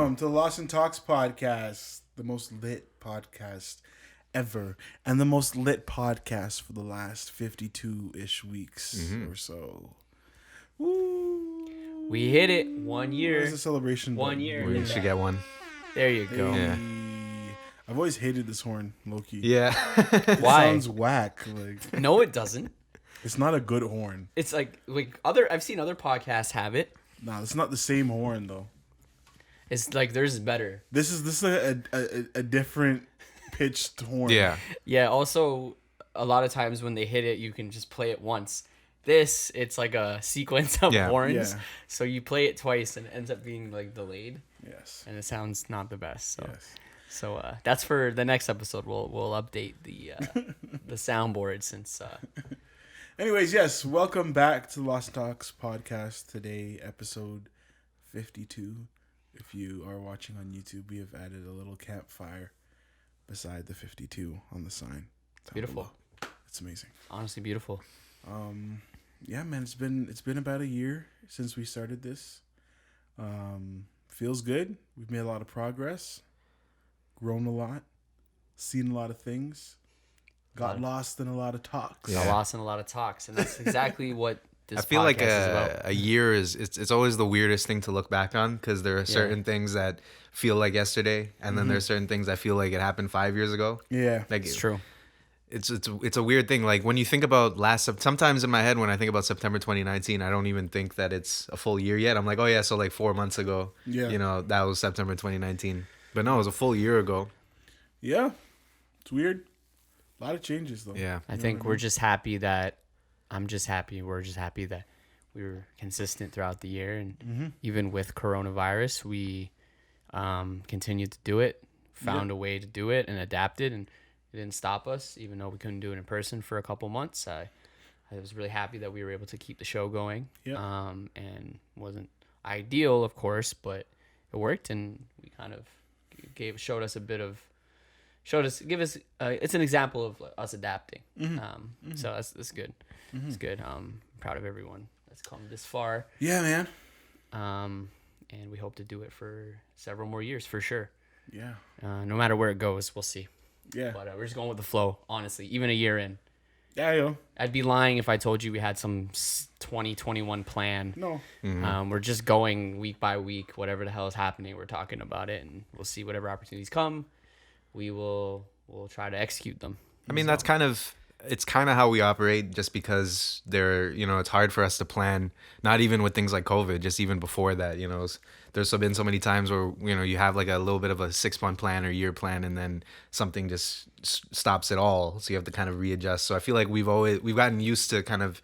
welcome to the Lost in Talks podcast, the most lit podcast ever, and the most lit podcast for the last 52-ish weeks or so. Woo! We hit it 1 year. Where's the celebration? 1 year. We should get one. There you go. Hey. Yeah. I've always hated this horn, low-key. Yeah. It Why? sounds whack. Like, No, it doesn't. it's not a good horn. It's like I've seen other podcasts have it. Nah, it's not the same horn though. It's like theirs is better. This is a different pitched horn. Yeah. Yeah. Also, a lot of times when they hit it, you can just play it once. This, it's like a sequence of horns. Yeah. So you play it twice and it ends up being like delayed, Yes. and it sounds not the best. So. Yes. So that's for the next episode. We'll update the the soundboard since. Anyways, yes, welcome back to the Lost Talks podcast. Today, episode 52. If you are watching on YouTube, we have added a little campfire beside the 52 on the sign. Down Beautiful. below. It's amazing. Honestly, beautiful. Yeah, man, it's been about a year since we started this. Feels good. We've made a lot of progress, grown a lot, seen a lot of things, got lost in a lot of talks. Got lost in a lot of talks, and that's exactly what this I feel like podcast is about. a year it's always the weirdest thing to look back on because there are certain things that feel like yesterday, and then there's certain things that feel like it happened 5 years ago. Yeah. Like It's true. It's a weird thing. Like when you think about sometimes in my head when I think about September 2019, I don't even think that it's a full year yet. I'm like, oh yeah, so like 4 months ago, that was September 2019. But no, it was a full year ago. Yeah. It's weird. A lot of changes, though. Yeah. I think we're just happy that we're just happy that we were consistent throughout the year, and even with coronavirus, we continued to do it, found a way to do it, and adapted, and it didn't stop us, even though we couldn't do it in person for a couple months. I was really happy that we were able to keep the show going. Yeah. And wasn't ideal, of course, but it worked, and we kind of showed us it's an example of us adapting. So that's good. It's good. I'm proud of everyone that's come this far. Yeah, man. And we hope to do it for several more years for sure. Yeah. No matter where it goes, we'll see. Yeah. But we're just going with the flow, honestly. Even a year in, Yeah, yo. I'd be lying if I told you we had some 2021 plan. No. We're just going week by week, whatever the hell is happening. We're talking about it, and we'll see whatever opportunities come. We'll try to execute them. I mean, it's kind of how we operate, just because it's hard for us to plan, not even with things like COVID, just even before that, there's been so many times where, you have like a little bit of a 6-month plan or year plan, and then something just stops it all. So you have to kind of readjust. So I feel like we've gotten used to kind of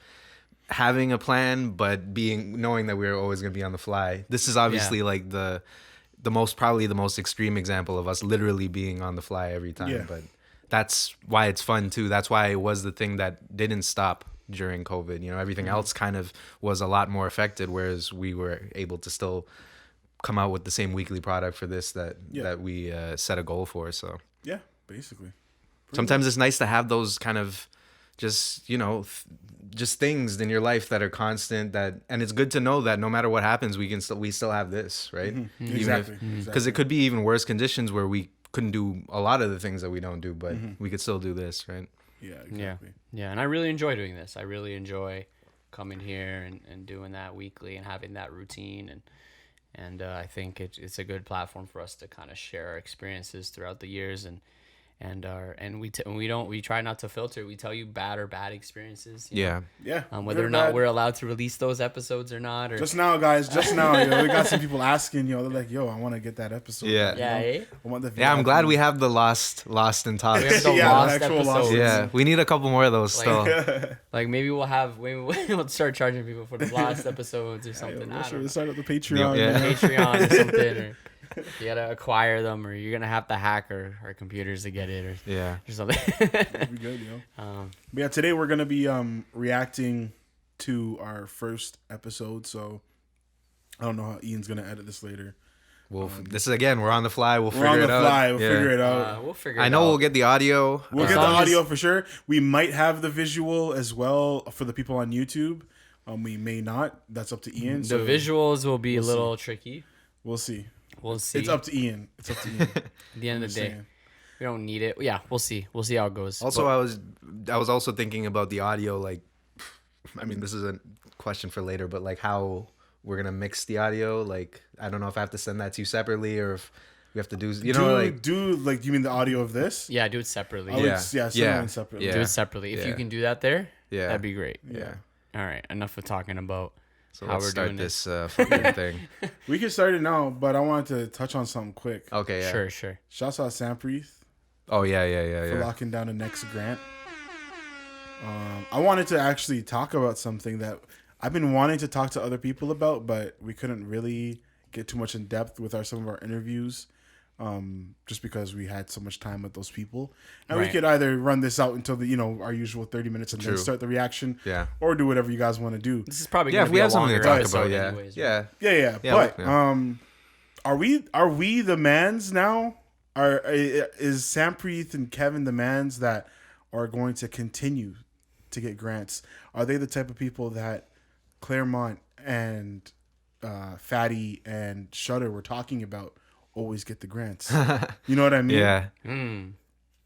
having a plan, but knowing that we're always going to be on the fly. This is obviously like probably the most extreme example of us literally being on the fly every time. Yeah. But that's why it's fun too. That's why it was the thing that didn't stop during COVID. Everything else kind of was a lot more affected, whereas we were able to still come out with the same weekly product for this that we set a goal for. So Yeah, basically. sometimes it's nice to have those kind of just just things in your life that are constant, and it's good to know that no matter what happens, we still have this, right? Exactly. Because it could be even worse conditions where we couldn't do a lot of the things that we don't do, but we could still do this, right? Yeah, exactly. Yeah, and I really enjoy doing this. I really enjoy coming here and doing that weekly and having that routine, and I think it's a good platform for us to kind of share our experiences throughout the years, and we try not to filter. We tell you bad experiences. Yeah. Whether or not we're allowed to release those episodes or not. Or Just now, guys. Just now, we got some people asking. They're like, "Yo, I want to get that episode." Yeah. I want the. Yeah, I'm glad we have the Lost in Talks. We have the lost episodes. Yeah, we need a couple more of those still. Like maybe we'll start charging people for the lost episodes or something. We'll start up the Patreon. Patreon or something. Or you gotta acquire them, or you're gonna have to hack our computers to get it, or something. That'd be good, But yeah, today we're gonna be reacting to our first episode. So I don't know how Ian's gonna edit this later. Well, this is again, we're on the fly. We'll figure it out. We'll figure it out. We'll figure it out. I know we'll get the audio. We'll get the audio for sure. We might have the visual as well for the people on YouTube. We may not. That's up to Ian. The visuals will be a little tricky. We'll see. we'll see. It's up to Ian. It's up to Ian. At the end of the day, we don't need it. Yeah, we'll see. We'll see how it goes. Also, But I was also thinking about the audio. Like, I mean, this is a question for later, but like how we're gonna mix the audio. Like, I don't know if I have to send that to you separately or if we have to do. You know, you mean the audio of this? yeah, do it separately. Send one separately. Do it separately. If you can do that there, that'd be great. Yeah. All right. Enough of talking about So how let's we're start doing this fucking thing. We can start it now, but I wanted to touch on something quick. Okay. Yeah. Sure. Shouts out Sampreeth Oh yeah. for locking down the next grant. I wanted to actually talk about something that I've been wanting to talk to other people about, but we couldn't really get too much in depth with some of our interviews, just because we had so much time with those people. And we could either run this out until our usual 30 minutes and then start the reaction, or do whatever you guys want to do. This is probably if we have something to talk about, anyways, yeah. But are we the mans now? Is Sampreeth and Kevin the mans that are going to continue to get grants? Are they the type of people that Claremont and Fatty and Shutter were talking about? Always get the grants. You know what I mean? Yeah.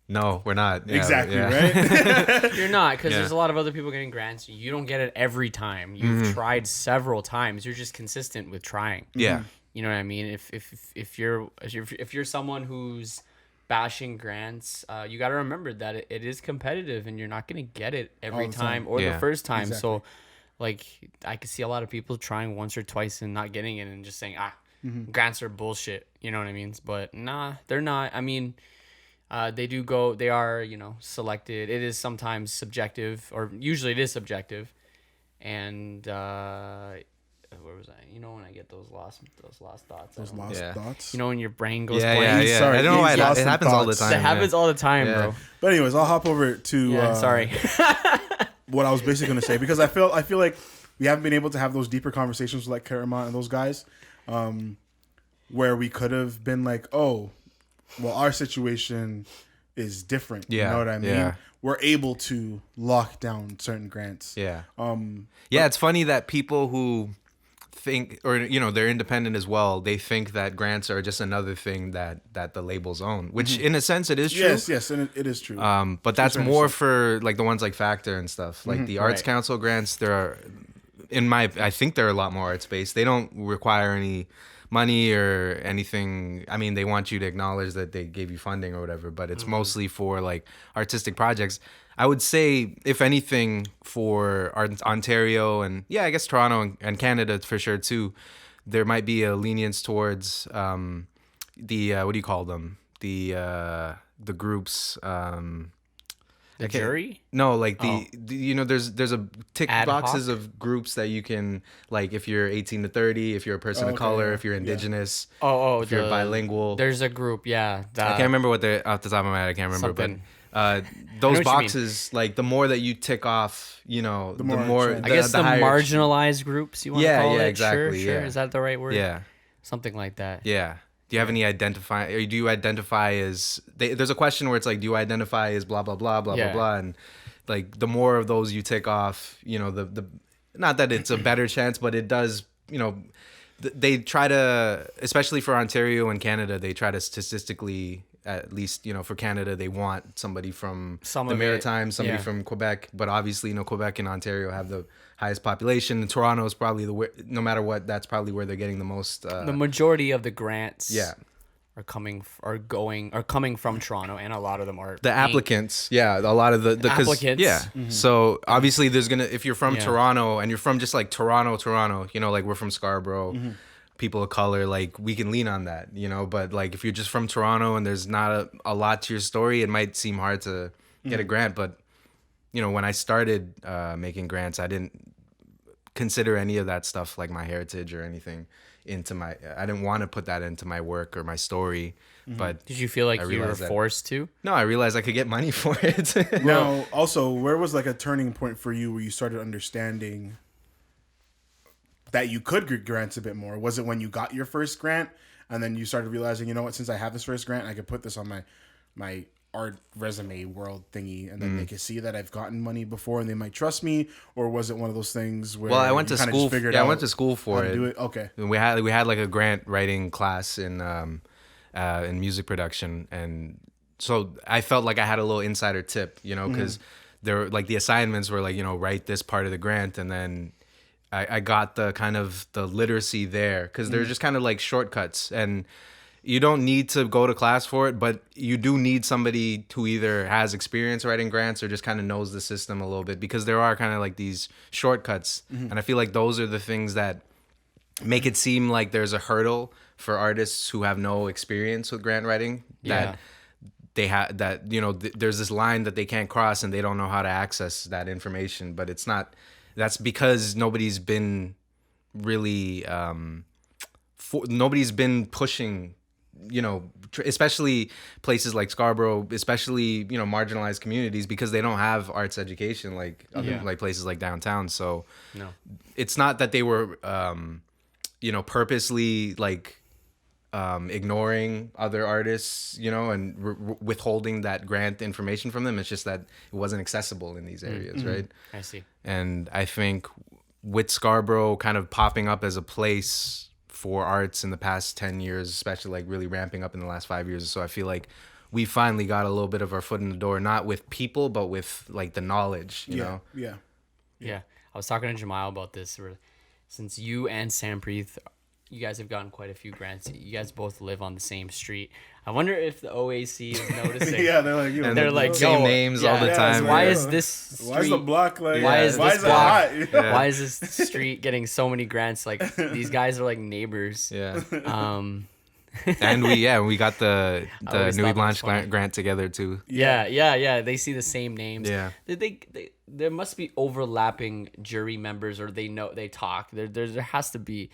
No, we're not. Yeah, exactly, yeah. right? You're not, because there's a lot of other people getting grants. You don't get it every time. You've tried several times. You're just consistent with trying. Yeah. You know what I mean? If you're someone who's bashing grants, you got to remember that it is competitive, and you're not gonna get it every time or the first time. Exactly. So, like, I could see a lot of people trying once or twice and not getting it, and just saying, grants are bullshit. You know what I mean? But nah, they're not. I mean, they are, selected. It is sometimes subjective, or usually it is subjective. And where was I? When I get those lost thoughts. Thoughts. When your brain goes Yeah, blank. yeah. Sorry, I don't know why lost it some happens all the thoughts. time. That happens all the time, bro. But anyways, I'll hop over to Sorry. what I was basically going to say, because I feel like we haven't been able to have those deeper conversations with like Claremont and those guys, where we could have been like, oh, well, our situation is different. Yeah, you know what I mean? yeah. We're able to lock down certain grants. Yeah. It's funny that people who think, or they're independent as well, they think that grants are just another thing that the labels own, which in a sense it is true. Yes, and it is true. But that's more for like the ones like Factor and stuff. Like the Arts Council grants, there are, I think they're a lot more arts based. They don't require any money or anything. I mean, they want you to acknowledge that they gave you funding or whatever, but it's mostly for like artistic projects. I would say, if anything, for Ontario and I guess Toronto and Canada for sure too, there might be a lenience towards the what do you call them? The groups. The jury? No, like there's a tick Ad boxes hoc? of groups that you can, like, if you're 18 to 30, if you're a person of color, if you're indigenous, if you're bilingual. There's a group, I can't remember what they're off the top of my head. I can't remember, Something. but those boxes, like the more that you tick off, the more I guess the higher- marginalized groups, you want to call it? exactly. Sure. Yeah. Is that the right word? Yeah, Something like that. yeah. Do you have any or do you identify as? There's a question where it's like, do you identify as blah blah blah blah blah blah, and like the more of those you tick off, the not that it's a better chance, but it does. They try to, especially for Ontario and Canada, they try to statistically, at least for Canada, they want somebody from the Maritimes, somebody from Quebec, but obviously Quebec and Ontario have the highest population. And Toronto is probably no matter what, that's probably where they're getting the most. The majority of the grants, are coming from Toronto, and a lot of them are the applicants. A lot of the applicants. Yeah. So obviously, there's if you're from Toronto and you're from just like Toronto, like we're from Scarborough. People of color, like we can lean on that, but like if you're just from Toronto and there's not a lot to your story, it might seem hard to get a grant. But when I started making grants, I didn't consider any of that stuff, like my heritage or anything, I didn't want to put that into my work or my story. But did you feel like you were forced to? No, I realized I could get money for it. Now, also, where was like a turning point for you where you started understanding that you could get grants a bit more? Was it when you got your first grant and then you started realizing, since I have this first grant, I could put this on my art resume world thingy, and then they can see that I've gotten money before, and they might trust me? Or was it one of those things where Well, I went to school. Yeah, I went to school for it. Do it? Okay. And we had like a grant writing class in music production, and so I felt like I had a little insider tip, you know, because there were, like, the assignments were like, you know, write this part of the grant, and then I got the kind of the literacy there, because they're just kind of like shortcuts, and you don't need to go to class for it, but you do need somebody who either has experience writing grants or just kind of knows the system a little bit, because there are kind of like these shortcuts, and I feel like those are the things that make it seem like there's a hurdle for artists who have no experience with grant writing, that they have, that, you know, there's this line that they can't cross, and they don't know how to access that information. But it's not, that's because nobody's been really nobody's been pushing, you know, especially places like Scarborough, especially, you know, marginalized communities, because they don't have arts education like other, like places like downtown. So it's not that they were you know, purposely like ignoring other artists, you know, and withholding that grant information from them. It's just that it wasn't accessible in these areas, right? I see. And I think with Scarborough kind of popping up as a place for arts in the past 10 years, especially like really ramping up in the last 5 years or so, I feel like we finally got a little bit of our foot in the door, not with people, but with like the knowledge, you know? Yeah. I was talking to Jamal about this. Since you and Sampreet, you guys have gotten quite a few grants. You guys both live on the same street. I wonder if the OAC is noticing. Yeah, they're like, you know, And they're like, same yo, names all the time. Why Yeah. is this street, why is the block like? why is why this is block, it hot? why is this street getting so many grants? Like, these guys are like neighbors. Yeah. Um, And we got the always Nuit thought that was Blanche funny. grant together too. yeah. They see the same names. Yeah. They there must be overlapping jury members, or they talk. There has to be.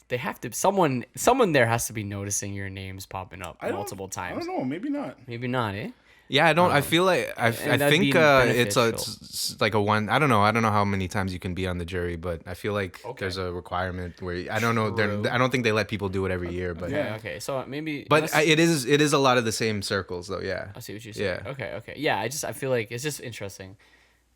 They have to. Someone there has to be noticing your names popping up multiple times. I don't know. Maybe not. Maybe not, eh? Yeah, I don't. I feel like I that'd think be it's like a one. I don't know how many times you can be on the jury, but I feel like there's a requirement where I don't know. I don't think they let people do it every year, but Okay. So maybe. But it is a lot of the same circles though. Yeah. I see what you're saying. Yeah. Okay. Yeah. I feel like it's just interesting.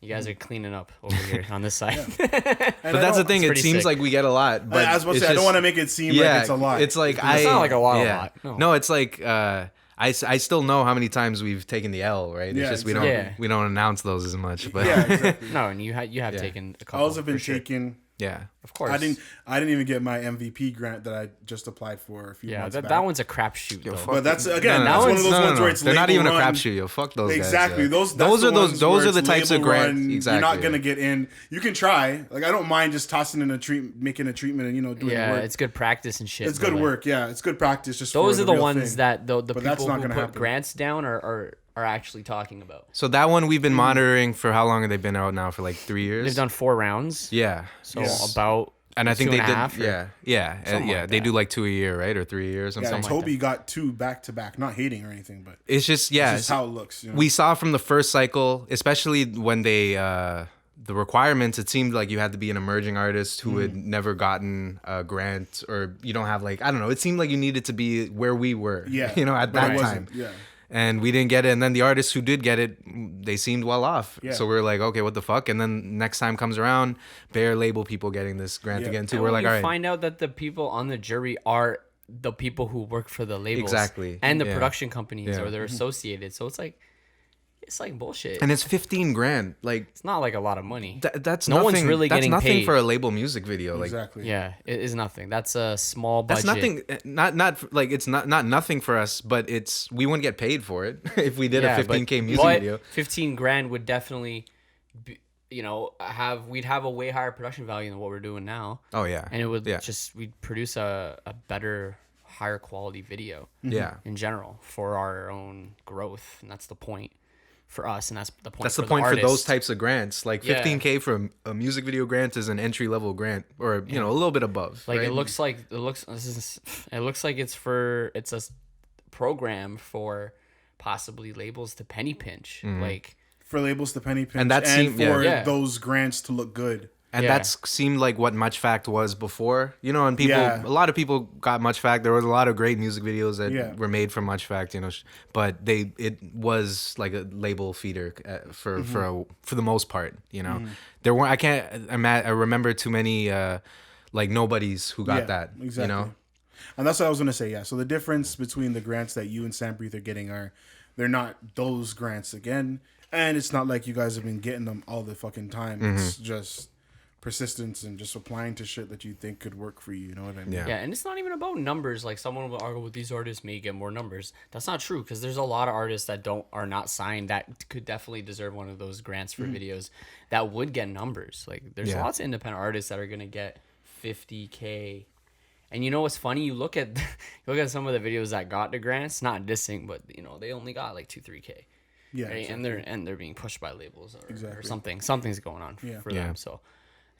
You guys are cleaning up over here on this side. But that's the thing. It pretty seems sick. like we get a lot. But I was about to it's say, I don't just- want to make it seem like it's a lot. It's like It's not like a lot. Yeah. A lot. No, it's like I still know how many times we've taken the L, right? It's Yeah, just exactly. we don't announce those as much, but Yeah, exactly. No, and you have taken a couple. Owls have been for sure. taken. yeah. Of course. I didn't even get my MVP grant that I just applied for a few months back. that one's a crapshoot though. But that's again, No, that's one of those ones where it's they're not even a label run. crapshoot, yo. Fuck those Exactly. guys. Those are the types of grants. Exactly. You're not gonna get in. You can try. Like, I don't mind just tossing in making a treatment, and doing Yeah, work. it's good practice and shit. It's but, good like, work. Yeah, it's good practice. Just Those for are the real ones thing. that the But that's people not who gonna put happen. grants down are actually talking about. So that one we've been monitoring for how long have they been out now? For like 3 years. They've done 4 rounds. Yeah. So Yes. about. And I think two they and a did. half or- Yeah. something like They that. do like 2 a year, right, or 3 years, Yeah, something. Toby got 2 back to back. Not hating or anything, but It's just it's yeah. just how it looks. We saw from the first cycle, especially when they the requirements, it seemed like you had to be an emerging artist who had never gotten a grant, or you don't have, like, I don't know, it seemed like you needed to be where we were, Yeah, at but that it time. wasn't. Yeah. And we didn't get it. And then the artists who did get it, they seemed well off. Yeah. So we were like, okay, what the fuck? And then next time comes around, bare label people getting this grant Yeah. again too. And We're when like, you all right. find out that the people on the jury are the people who work for the labels, Exactly. and the Yeah. production companies, Yeah. or they're associated. So it's like bullshit. And it's 15 grand. Like, It's not like a lot of money. that's No nothing. one's really that's getting nothing paid. for a label music video. Like, Exactly. Yeah, it is nothing. That's a small budget. that's nothing. Not like it's not nothing for us, but we wouldn't get paid for it if we did a 15K music video. 15 grand would definitely, we'd have a way higher production value than what we're doing now, Oh yeah. and it would Yeah. we'd produce a better, higher quality video Yeah. in general for our own growth, and that's the point for us, and that's the point. That's the for point the for those artist. types of grants. Like Yeah. 15K for a music video grant is an entry level grant, or a little bit above. Like right? it looks like it's a program for possibly labels to penny pinch, Mm-hmm. like. For labels to penny pinch, And that seemed- for yeah. those grants to look good. And Yeah. that's seemed like what Much Fact was before, you know. And people, Yeah. a lot of people got Much Fact. There was a lot of great music videos that Yeah. were made from Much Fact, you know. But it was like a label feeder for the most part, you know. There weren't. I remember too many like nobodies who got that, exactly. you know. And that's what I was gonna say. Yeah. So the difference between the grants that you and Sam Breathe are getting are, they're not those grants again, and it's not like you guys have been getting them all the fucking time. It's just persistence and just applying to shit that you think could work for you. You know what I mean? Yeah. Yeah, and it's not even about numbers. Like someone will argue with these artists may get more numbers. That's not true because there's a lot of artists that are not signed that could definitely deserve one of those grants for videos that would get numbers. Like there's Yeah. lots of independent artists that are gonna get 50K. And you know what's funny? You look at some of the videos that got the grants, not dissing, but you know they only got like 2-3K. Yeah. Right? Exactly. And they're being pushed by labels or Exactly. something. Something's going on Yeah. for Yeah. them. So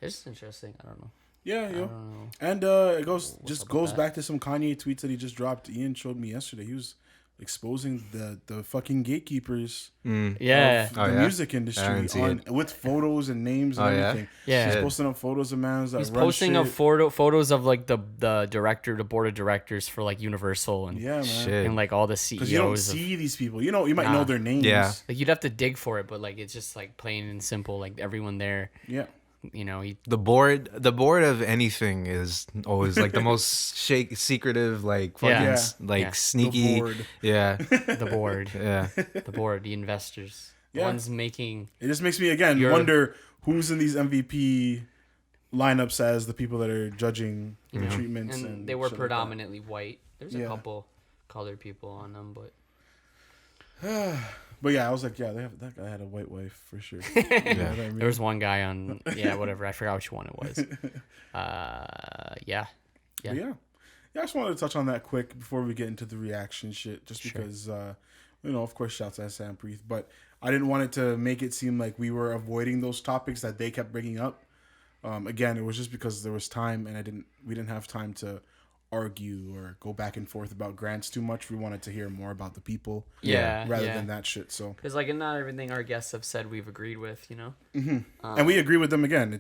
it's interesting. I don't know. Yeah, yo. don't know. And it goes up with goes that? back to some Kanye tweets that he just dropped. Ian showed me yesterday. He was exposing the fucking gatekeepers Yeah. of the Oh, yeah? music I industry didn't see with photos and names and Oh, yeah? everything. Yeah. He's Shit. posting up photos of mans that He's run posting shit. of photos of like the board of directors for like Universal and Yeah, man. Shit. and like all the CEOs. Because you don't of, see these people. You know, you might know Nah. their names. Yeah. like you'd have to dig for it, but like it's just like plain and simple. Like everyone there, Yeah. you know, The board of anything is always like the most secretive, like fucking Yeah. like Yeah. sneaky. The board. Yeah, the board, yeah. the investors, the Yeah. ones making. It just makes me again You're- wonder who's in these MVP lineups as the people that are judging the treatments. And they were shit like that. predominantly white. There's a Yeah. couple colored people on them, but But yeah, I was like, yeah, that guy had a white wife for sure. You know what I mean? there was one guy on. Yeah, whatever. I forgot which one it was. Yeah. But yeah. I just wanted to touch on that quick before we get into the reaction shit, just because, you know, of course, shouts at Sam Preeth, but I didn't want it to make it seem like we were avoiding those topics that they kept bringing up. Again, it was just because there was time, and we didn't have time to argue or go back and forth about grants too much. We wanted to hear more about the people, rather than that shit. So, Because like not everything our guests have said we've agreed with, you know. and we agree with them again.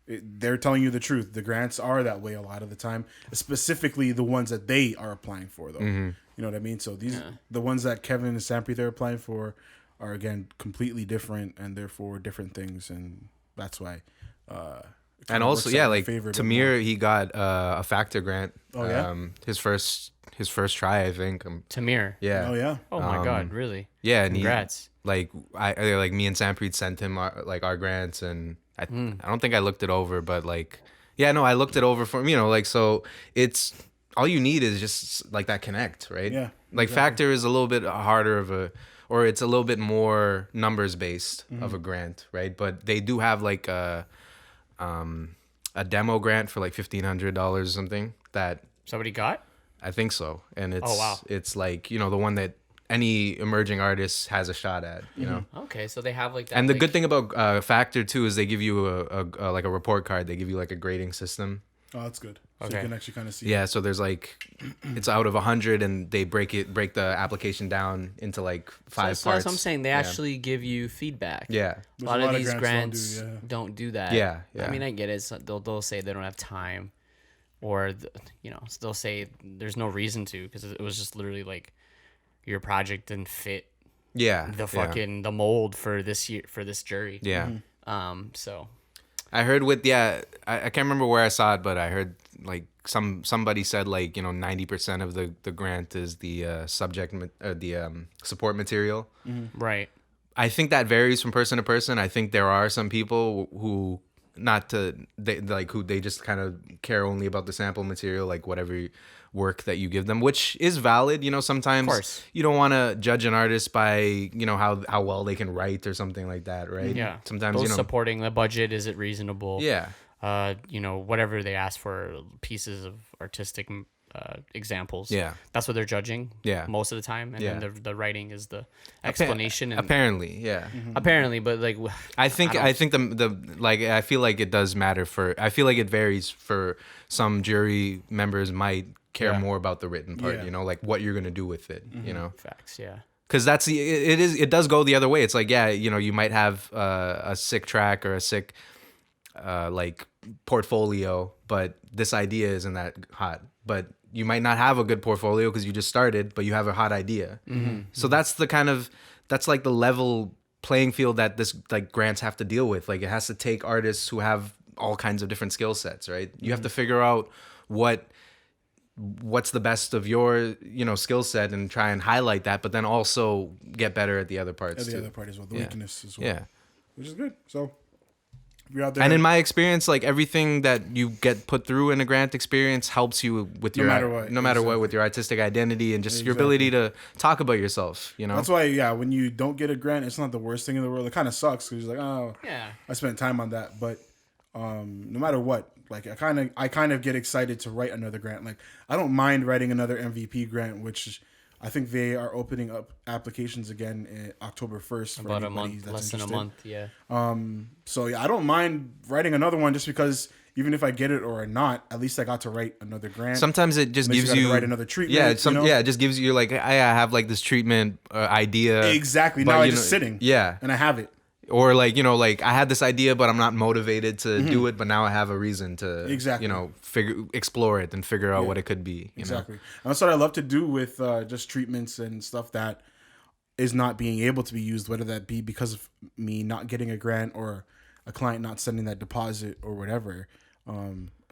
They're telling you the truth. The grants are that way a lot of the time, specifically the ones that they are applying for, though. You know what I mean? So the ones that Kevin and Sam Preeth are applying for are again completely different, and therefore different things, and that's why. It kinda And also, works out yeah, in like favor a bit more. Tamir, he got a Factor grant. Oh, yeah? his first try, I think. Tamir. Yeah. Oh yeah. Oh my God, really? Yeah, and Congrats. like like me and Sampreet sent him our grants, and I don't think I looked it over, but like yeah, no, I looked it over for him, you know, like so it's all you need is just like that connect, right? Yeah, Like Factor is a little bit harder or it's a little bit more numbers based of a grant, right? But they do have like a demo grant for like $1,500 or something that Somebody got? I think so, and it's Oh, wow. it's like, you know, the one that any emerging artist has a shot at, you know. Okay, so they have like that. And the like, good thing about Factor too is they give you a like a report card. They give you like a grading system. Oh, that's good. So Okay. you can actually kind of see. Yeah, so there's like it's out of 100, and they break the application down into like five so parts. that's what I'm saying. They Yeah. actually give you feedback. Yeah, Which A lot of these grants grants don't don't do that. Yeah, yeah. I mean, I get it. So they'll say they don't have time, or you know, they'll say there's no reason to because it was just literally like your project didn't fit yeah. the fucking the mold for this year for this jury. Yeah. So I heard I can't remember where I saw it, but I heard like somebody said like, you know, 90% of the grant is the support material. right. I think that varies from person to person. I think there are some people who they just kind of care only about the sample material, like whatever work that you give them, which is valid. You know, sometimes Of course. you don't want to judge an artist by, you know, how well they can write or something like that, right? Yeah. Sometimes, Those you know, supporting the budget, is it reasonable? yeah. You know, whatever they ask for, pieces of artistic examples. Yeah. That's what they're judging. Yeah. Most of the time, and Yeah. then the writing is the explanation. And Apparently, yeah. apparently, but like, I think the like I feel like it does matter I feel like it varies for some jury members might care Yeah. more about the written part, Yeah. you know, like what you're gonna do with it, you know. facts. Yeah. Because it does go the other way. It's like, yeah, you know, you might have a sick track or a sick like portfolio, but this idea isn't that hot. But you might not have a good portfolio because you just started, but you have a hot idea. So that's like the level playing field that this like grants have to deal with. Like it has to take artists who have all kinds of different skill sets, right? You have to figure out what's the best of your skill set and try and highlight that, but then also get better at the other parts the too. other part as well, the weakness as well. Yeah. Which is good. So if you're out there, And in my experience, like everything that you get put through in a grant experience helps you with No your matter what. no matter what, Exactly. with your artistic identity and just your Exactly. ability to talk about yourself. that's why, when you don't get a grant, it's not the worst thing in the world. It kind of sucks because you're like, oh, Yeah. I spent time on that. But no matter what, like I kind of get excited to write another grant. Like I don't mind writing another MVP grant, which I think they are opening up applications again in October 1st. For About a anybody month, that's less than a interested. month. Yeah. So I don't mind writing another one just because even if I get it or not, at least I got to write another grant. Sometimes it just Unless gives gotta you write another treatment. Yeah, it just gives you like I have like this treatment idea. Exactly. but, Now you it's just know, sitting. Yeah. And I have it. Or like like I had this idea, but I'm not motivated to do it. But now I have a reason to Exactly. explore it and figure out Yeah. what it could be. Exactly. And that's what I love to do with just treatments and stuff that is not being able to be used, whether that be because of me not getting a grant or a client not sending that deposit or whatever.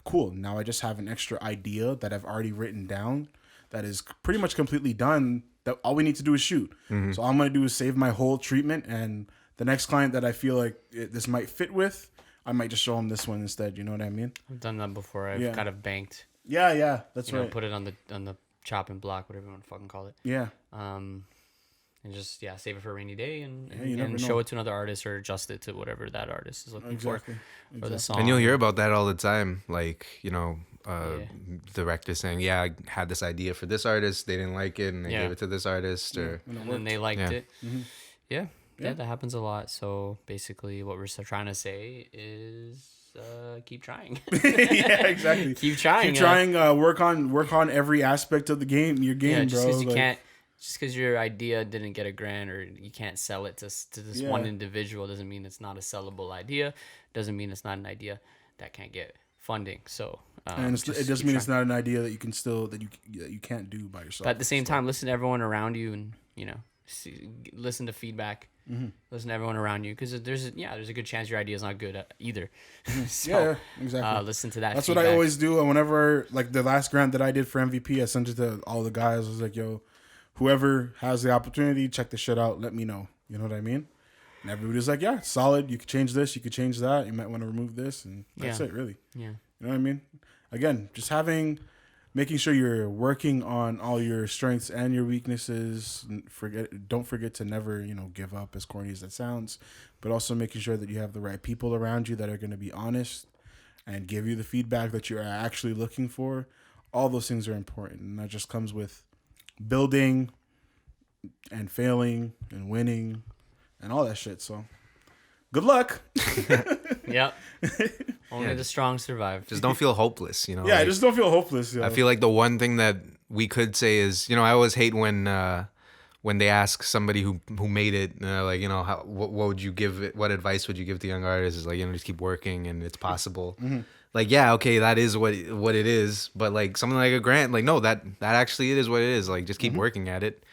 Cool. Now I just have an extra idea that I've already written down that is pretty much completely done. That all we need to do is shoot. So all I'm going to do is save my whole treatment, and the next client that I feel like this might fit with, I might just show them this one instead. You know what I mean? I've done that before. I've kind of banked. Yeah. That's right. Put it on the chopping block, whatever you want to fucking call it. Yeah. And just save it for a rainy day and you never show know. it to another artist or adjust it to whatever that artist is looking Exactly. for the song. And you'll hear about that all the time. Like, directors saying, yeah, I had this idea for this artist. They didn't like it and they gave it to this artist. Or and then they liked it. Mm-hmm. Yeah, that happens a lot. So basically what we're trying to say is keep trying. Yeah, exactly. Keep trying. Keep trying. Work on every aspect of the game. Your game, just bro. because you can't. Just because your idea didn't get a grant or you can't sell it to this one individual doesn't mean it's not a sellable idea. Doesn't mean it's not an idea that can't get funding. So and it doesn't mean it's not an idea that you can still that you can't do by yourself. But at the same time, listen to everyone around you and listen to feedback. Mm-hmm. Listen to everyone around you because there's a good chance your idea is not good either. So, yeah, exactly. Listen to that. That's feedback. what I always do. And whenever like the last grant that I did for MVP, I sent it to all the guys. I was like, yo, whoever has the opportunity, check the shit out. Let me know. You know what I mean? And everybody's like, yeah, solid. You could change this. You could change that. You might want to remove this. And that's it, really. Yeah. You know what I mean? Again, just making sure you're working on all your strengths and your weaknesses. Don't forget to never, give up, as corny as that sounds, but also making sure that you have the right people around you that are going to be honest and give you the feedback that you're actually looking for. All those things are important. And that just comes with building and failing and winning and all that shit. So good luck. Yep. Only the strong survive. just don't feel hopeless, Yeah, like, just don't feel hopeless. Yo. I feel like the one thing that we could say is, I always hate when they ask somebody who made it, what would you give it? What advice would you give to young artists? Is like, just keep working and it's possible. Mm-hmm. Like, yeah, okay, that is what it is. But like something like a grant, like, no, that actually it is what it is. Like, just keep working at it.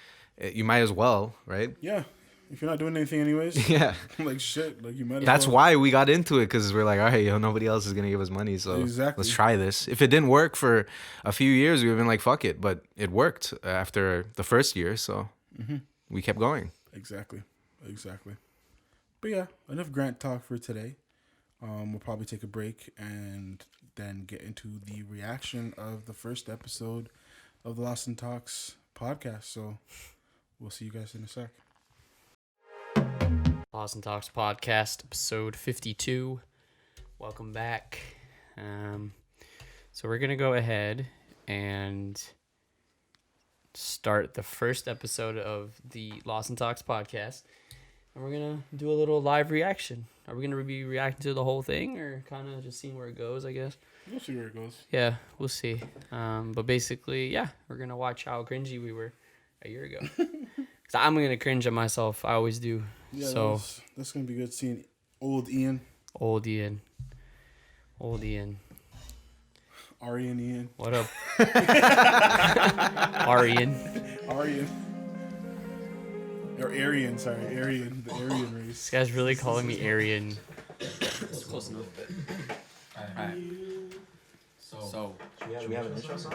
You might as well, right? Yeah. If you're not doing anything anyways. Yeah. Like shit. Like you might as That's well. why we got into it, because we're like, all right, nobody else is gonna give us money, so Exactly. let's try this. If it didn't work for a few years, we would have been like, fuck it. But it worked after the first year, so we kept going. Exactly. But yeah, enough grant talk for today. We'll probably take a break and then get into the reaction of the first episode of the Lost in Talks podcast. So we'll see you guys in a sec. Lost in Talks podcast, episode 52. Welcome back. So we're going to go ahead and start the first episode of the Lost in Talks podcast. And we're going to do a little live reaction. Are we going to be reacting to the whole thing or kind of just seeing where it goes, I guess? We'll see where it goes. Yeah, we'll see. But basically, we're going to watch how cringy we were a year ago. 'Cause I'm going to cringe at myself. I always do. Yeah, So that's going to be good seeing old Ian. old Ian. Old Ian. Arian Ian. What up? Arian. Arian. Or Aryan, sorry. Aryan. The Aryan race. This guy's really calling me Aryan. It's close enough. Alright. So we have an intro song?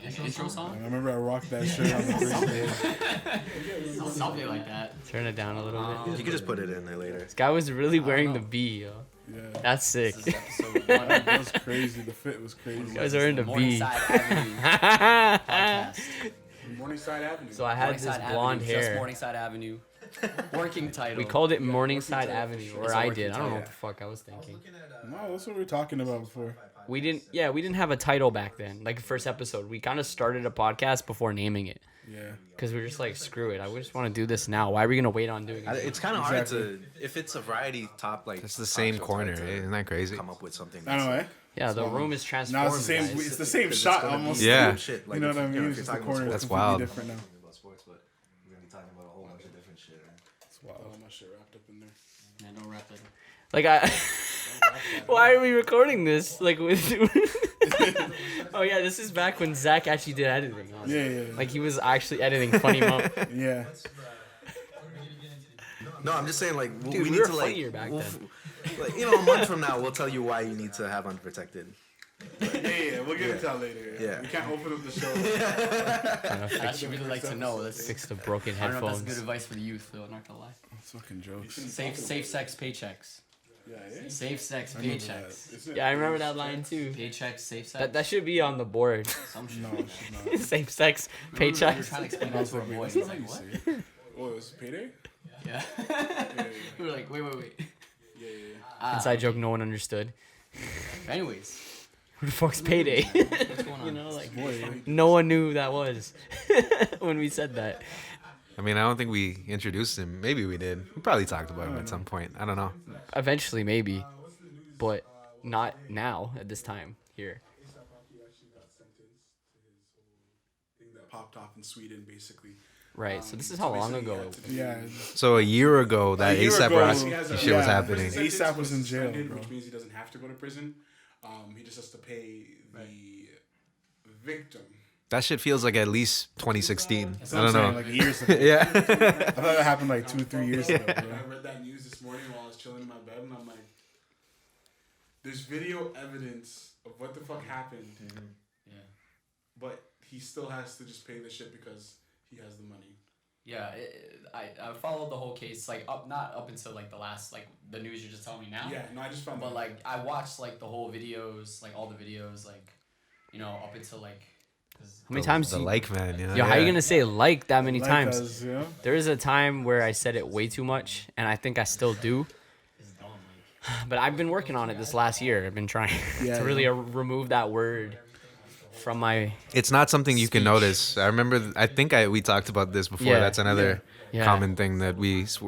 intro song? I remember I rocked that shirt on the first day. Something like that. Turn it down a little bit. You could just put it in there later. This guy was really wearing the B, yo. Yeah. That's sick. This is episode That 1. was crazy. The fit was crazy. You guys are into B. Morningside Avenue podcast. Morningside Avenue. So I had this Morningside blonde Avenue, just hair. Morningside Avenue. Working title. We called it Morningside Avenue, or It's a I working did. I don't know title. what the fuck I was thinking. No, that's what we were talking about before. We didn't have a title back then. Like the first episode, we kind of started a podcast before naming it. Yeah. Because we're just like, screw it. I just want to do this now. Why are we gonna wait on doing it? It's kind of hard to, if it's a variety top, like it's the same corner. Isn't that crazy? Come up with something. I know, eh? Yeah, the room is transformed. Now it's the same. guys. It's the same shot almost. Yeah. You know what I mean? It's just the corner. That's That's wild. Different now. About sports, but we're gonna be talking about a whole bunch of different shit. It's wild. All my shit wrapped up in there. Yeah, don't rap that. Like I. Why are we recording this? Like with. Oh yeah, this is back when Zach actually did editing. Huh? Yeah. Like he was actually editing Funny Mom. Yeah. No, I'm just saying, like, Dude, we we need were to, like, funnier back then. like, you know, a month from now, we'll tell you why you need to have unprotected. Yeah. We'll get into that later. Yeah. We can't open up the show. I'd actually really like to know. That's Fix the broken I don't know if that's headphones. good advice for the youth, though. I'm not gonna lie. It's fucking jokes. Safe sex paychecks. Yeah. Safe sex I remember paychecks. that. Isn't it- Yeah, I remember that line too. Paychecks, safe sex. That should be on the board. Some shit. No, it should not. Safe sex, We were paychecks. trying to explain I that was to our like, wait, boys. that's He's not like, how you what? say it. Oh, it was payday? Yeah. We were like, wait. Yeah. Inside joke no one understood. Anyways, Who the fuck's payday? what's going on? You know, like Boy, no one knew who that was when we said that. I mean, I don't think we introduced him. Maybe we did. We probably talked about him at some point. I don't know. Eventually, maybe, but not now at this time here. thing that popped off in Sweden, basically. Right. So this is how long basically, ago? Yeah. So a year ago, that A year ASAP ago, Rocky he has a- shit was yeah. happening. ASAP was in jail, suspended, bro. which means he doesn't have to go to prison. He just has to pay the victim. That shit feels like at least 2016. That's I what I'm don't saying, know. like years ago. Yeah. I thought that happened like 2-3 years ago, bro. I read that news this morning while I was chilling in my bed, and I'm like, there's video evidence of what the fuck happened, Yeah. but he still has to just pay the shit because he has the money. Yeah, I followed the whole case, like not up until like the last, like the news you're just telling me now. Yeah, no, I just found But that. like I watched like the whole videos, like all the videos, like you know up until like. 'Cause How many times? The you, like man, you know? yo, how you gonna say like that many Like times? us, you know? There is a time where I said it way too much, and I think I still do. it's dumb, like, But I've been working on it this last year. I've been trying Yeah, to really remove that word from my. It's not something you can Speech. notice. I remember. I think we talked about this before. Yeah. That's another Yeah. common thing that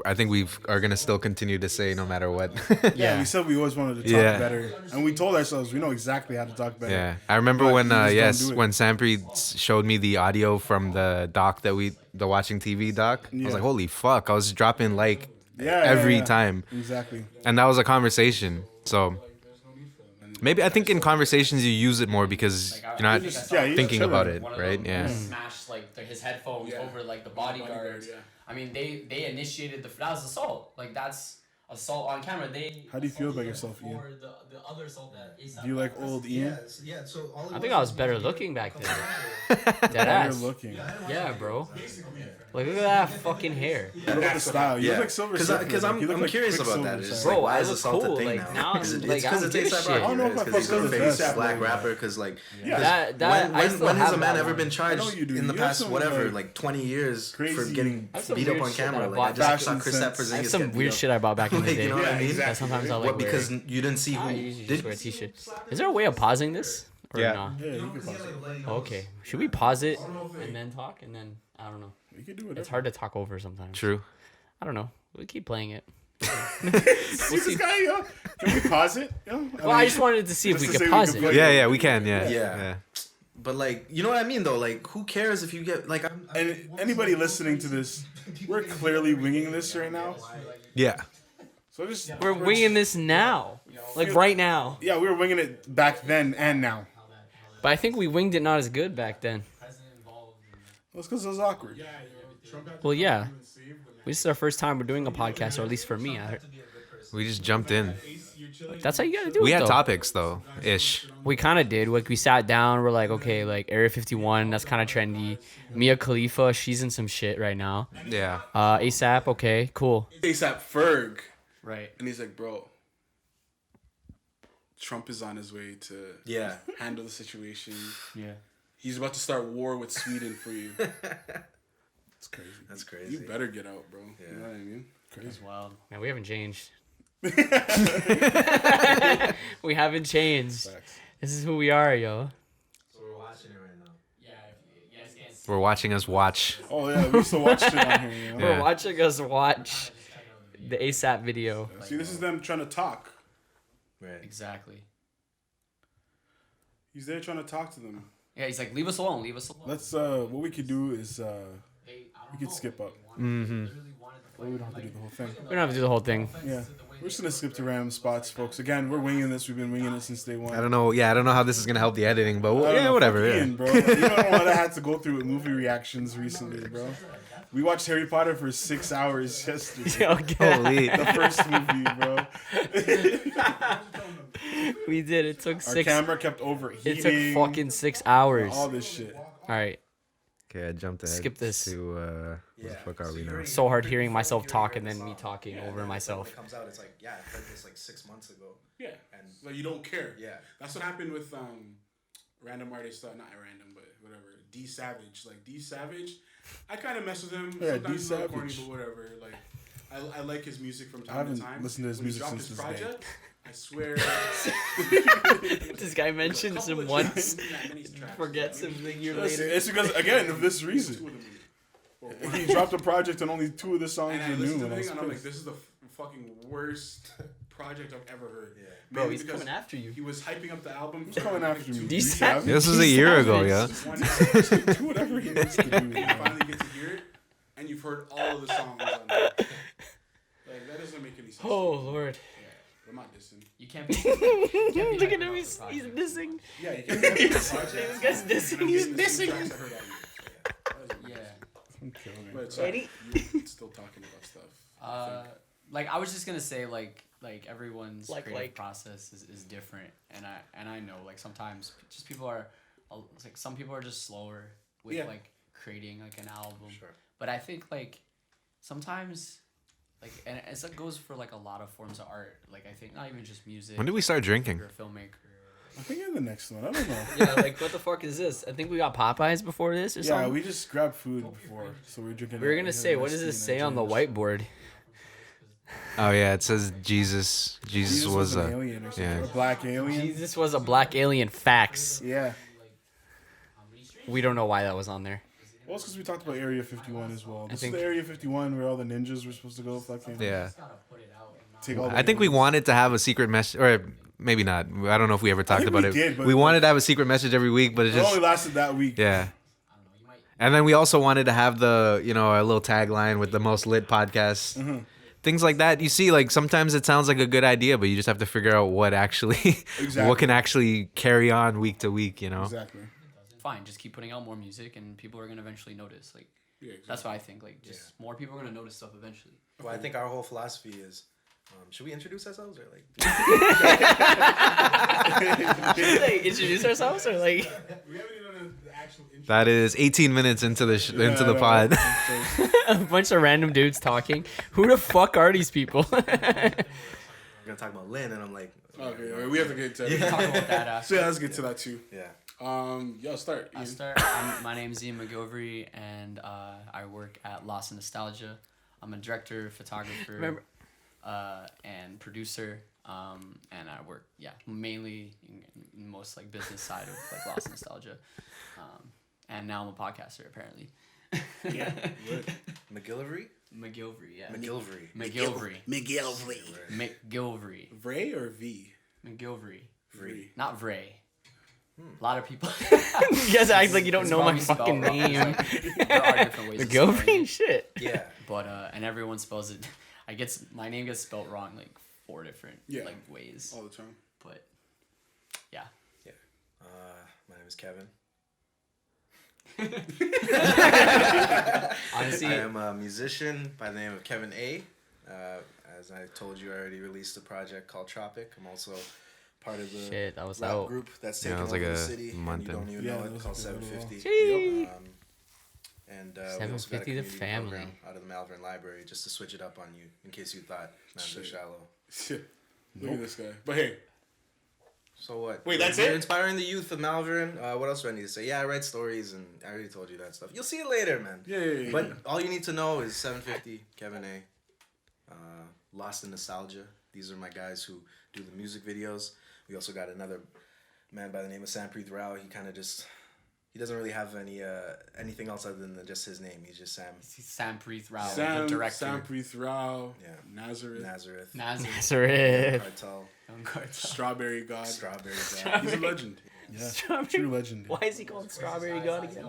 I think we are gonna still continue to say no matter what. Yeah, we said we always wanted to talk Yeah. better, and we told ourselves we know exactly how to talk better. Yeah, I remember But when you just don't do it. when Sampri showed me the audio from the doc the watching TV doc. I Yeah. was like, holy fuck! I was dropping like Yeah, every yeah. time, Exactly. and that was a conversation. So maybe I think in conversations you use it more because Like, you're not I think I saw Yeah, you thinking chilling. about it, one of right? them Yeah. smashed like his headphones Yeah. over like the Bodyguard, bodyguards. yeah. I mean, they initiated that was assault. Like that's assault on camera. They. How do you feel about yourself, Ian? Before the other assault that ASAP Do you like old Ian? Yeah. So all I think I was better looking back then. Dead Better ass. looking. Yeah, bro. Like, look at that fucking hair. Look at the style. You Yeah, look like Silver because Surfer. I'm You look like curious about Quicksilver that. It's just style. Bro, like, why I is look assault cool, a thing like, now? now I'm, Is it, like, it's I because don't it's give a ASAP shit. Rocky, I don't know right? if I It's 'cause fuck he's with a the famous ASAP black one. rapper. Because like, Yeah. when still have has that a man one. ever been I charged know you do. in the You have past some, whatever like, like 20 years for crazy- getting I have some beat up weird on shit that camera? I Like bought I just back saw in Chris sense. Porzingis I have get some beat weird up. shit I bought back in the Like, day. you know what I Yeah, mean? exactly. That sometimes I like What? wear. Because you didn't see I who usually did. just wear a t-shirt. Is there a way of pausing this? Or Yeah. not? Yeah, you can pause it. Okay. Should we pause it and then talk and then I don't know. You can do it. It's hard to talk over sometimes. True. I don't know. We keep playing it. See this guy, yo? Can we pause it? Yo? Well, I just wanted to see if just we to say could we pause could it. play Yeah, we can. Yeah. Yeah. But like, you know what I mean though? Like, who cares if you get like? And anybody listening to this, we're clearly winging this right now. Yeah. So just We're winging this now, like right now. Yeah, we were winging it back then and now. But I think we winged it not as good back then. Well, it's because it was awkward. Yeah, Trump had to Well, yeah. come and save the man. This is our first time we're doing a podcast, or at least for me. We just jumped in. That's how you gotta do We it. had though. topics though, ish. We kind of did. Like we sat down. We're like, okay, like Area 51. That's kind of trendy. Mia Khalifa, she's in some shit right now. Yeah. ASAP. Okay, cool. ASAP Ferg. Right. And he's like, bro, Trump is on his way to Yeah. handle the situation. Yeah. He's about to start war with Sweden for you. It's crazy. That's crazy. You better get out, bro. Yeah. You know what I mean? Crazy. That's wild. Man, we haven't changed. We haven't changed. Facts. This is who we are, yo. So we're watching it right now. Yeah, if you guys can't see. We're watching us watch. Oh, yeah. We used to watch shit on here, you know? Yeah. We're watching us watch the ASAP video. See, this is them trying to talk. Right. Exactly. He's there trying to talk to them. Yeah, he's like, leave us alone, leave us alone. Let's, what we could do is, we could skip up. Mm-hmm. Well, we don't have to do the whole thing. We don't have to do the whole thing. Yeah. We're just going to skip to random spots, folks. Again, we're winging this. We've been winging it since day one. I don't know. Yeah, I don't know how this is gonna help the editing, but I don't yeah, know, whatever. fuck Yeah. Ian, bro. You don't know what I had to go through with movie reactions recently, bro. We watched Harry Potter for 6 hours yesterday. Okay. Holy. The first movie, bro. We did. It took Our 6. camera kept overheating. It took fucking 6 hours. all All this shit. right. Okay, I jumped ahead. Skip this. To where the fuck are we now? So hard hearing myself talk and then me talking over myself. It comes out, it's like, yeah, I heard this like 6 months ago. Yeah. And So you don't care. yeah, That's what happened with random artist, not random, but whatever. D Savage, like D Savage, I kind of mess with him. Yeah, Sometimes D he's a little corny, Savage. but whatever. Like, I like his music from I time haven't to time. listened to his When he music dropped since his this day. project, I swear. This guy mentions him once, forgets him a year It's, later. it's because, again, of this reason. He dropped a project and only 2 of the songs And I were listened new. to And I the was thing, and I'm like, pissed. this is the fucking worst project I've ever heard. Yeah. Bro, Mainly he's because coming after you. He was hyping up the album. Who's coming after me? two D weeks. Savage? This was a year ago, yeah. One Do whatever he wants to do. you finally get to hear it, and you've heard all of the songs on there. Like, that doesn't make any sense. Oh, Lord. I'm not dissing. You can't be. Look at him. He's dissing. Yeah, you can't be This guy's dissing. He's dissing. Yeah. I'm killing it. But sorry, you're still talking about stuff. Like I was just gonna say, like everyone's Like- creative process is different, and I know like sometimes just people are, like some people are just slower with Yeah. like creating like an album. Sure. But I think like sometimes. Like and it's like goes for like a lot of forms of art. Like I think not even just music. When did we start drinking? You're a filmmaker. I think you're the next one. I don't know. Yeah, like what the fuck is this? I think we got Popeyes before this or Yeah, something. we just grabbed food before, so we're drinking. We were gonna say, what does this say on the whiteboard? Oh yeah, it says Jesus. Jesus was an a. alien or something. yeah. A black alien. Jesus was a black alien. Facts. Yeah. We don't know why that was on there. Well, it's because we talked about Area 51 as well. This think- is the Area 51 where all the ninjas were supposed to go. Fucking Yeah. take all the I think we aliens. wanted to have a secret message, or maybe not. I don't know if we ever talked think about we it. did, but- we wanted to have a secret message every week, but it It just only lasted that week. yeah. And then we also wanted to have the our little tagline with the most lit podcast. Mm-hmm. Things like that. You see, like sometimes it sounds like a good idea, but you just have to figure out what actually, Exactly. what can actually carry on week to week. Exactly. Fine, just keep putting out more music, and people are gonna eventually notice. Like Yeah, exactly. that's what I think. Like just more people are gonna notice stuff eventually. well, I think our whole philosophy is, should we introduce ourselves or like? Like, introduce ourselves or like? We haven't even done the actual intro. That is 18 minutes into the into the pod. A bunch of random dudes talking. Who the fuck are these people? We're gonna talk about Lynn, and I'm like, Okay, all right, we have to get to that. Talk about that So after. yeah, let's get to that too. yeah. Y'all start. I'll Ian. start. My name's Ian McGilvery, and I work at Lost in Nostalgia. I'm a director, photographer, Remember- and producer. And I work, mainly in most like business side of like Lost in Nostalgia. And now I'm a podcaster apparently. Yeah. McGillivray? McGilvery, yeah. McGillivray. McGilvery. McGilvery. McGilvery. Vray or V? McGilvery. Vray. Not Vray. A lot of people. You guys act like you don't It's know my probably spelled fucking wrong. name. There are different ways The of spelling Gilvery? it. Shit. Yeah. But and everyone spells it. my name gets spelled wrong like 4 different like ways. All the time. But yeah. My name is Kevin. Honestly, I am a musician by the name of Kevin A. As I told you, I already released a project called Tropic. I'm also part of the Shit, that was rap out. group that's Yeah, taking it was over like the a city. month And you don't even Yeah, know that it, was called like a little 750. And we also got a 750 the community family. program out of the Malvern Library, just to switch it up on you, in case you thought, man, they're shallow. Look at this guy. But hey, So what? Wait, that's We're it? inspiring the youth of Malvern. What else do I need to say? Yeah, I write stories, and I already told you that stuff. You'll see it later, man. yeah. But all you need to know is 750, Kevin A. Lost in Nostalgia. These are my guys who do the music videos. We also got another man by the name of Sampreet Rao. He kind of just... He doesn't really have anything else other than just his name. He's just Sam. Sampreet Rao, the director. Sampreet Rao. Yeah. Nazareth. Nazareth. Nazareth. Cartel. Strawberry God. Strawberry God. He's a legend. Yeah, true legend. Why is he called Strawberry God again?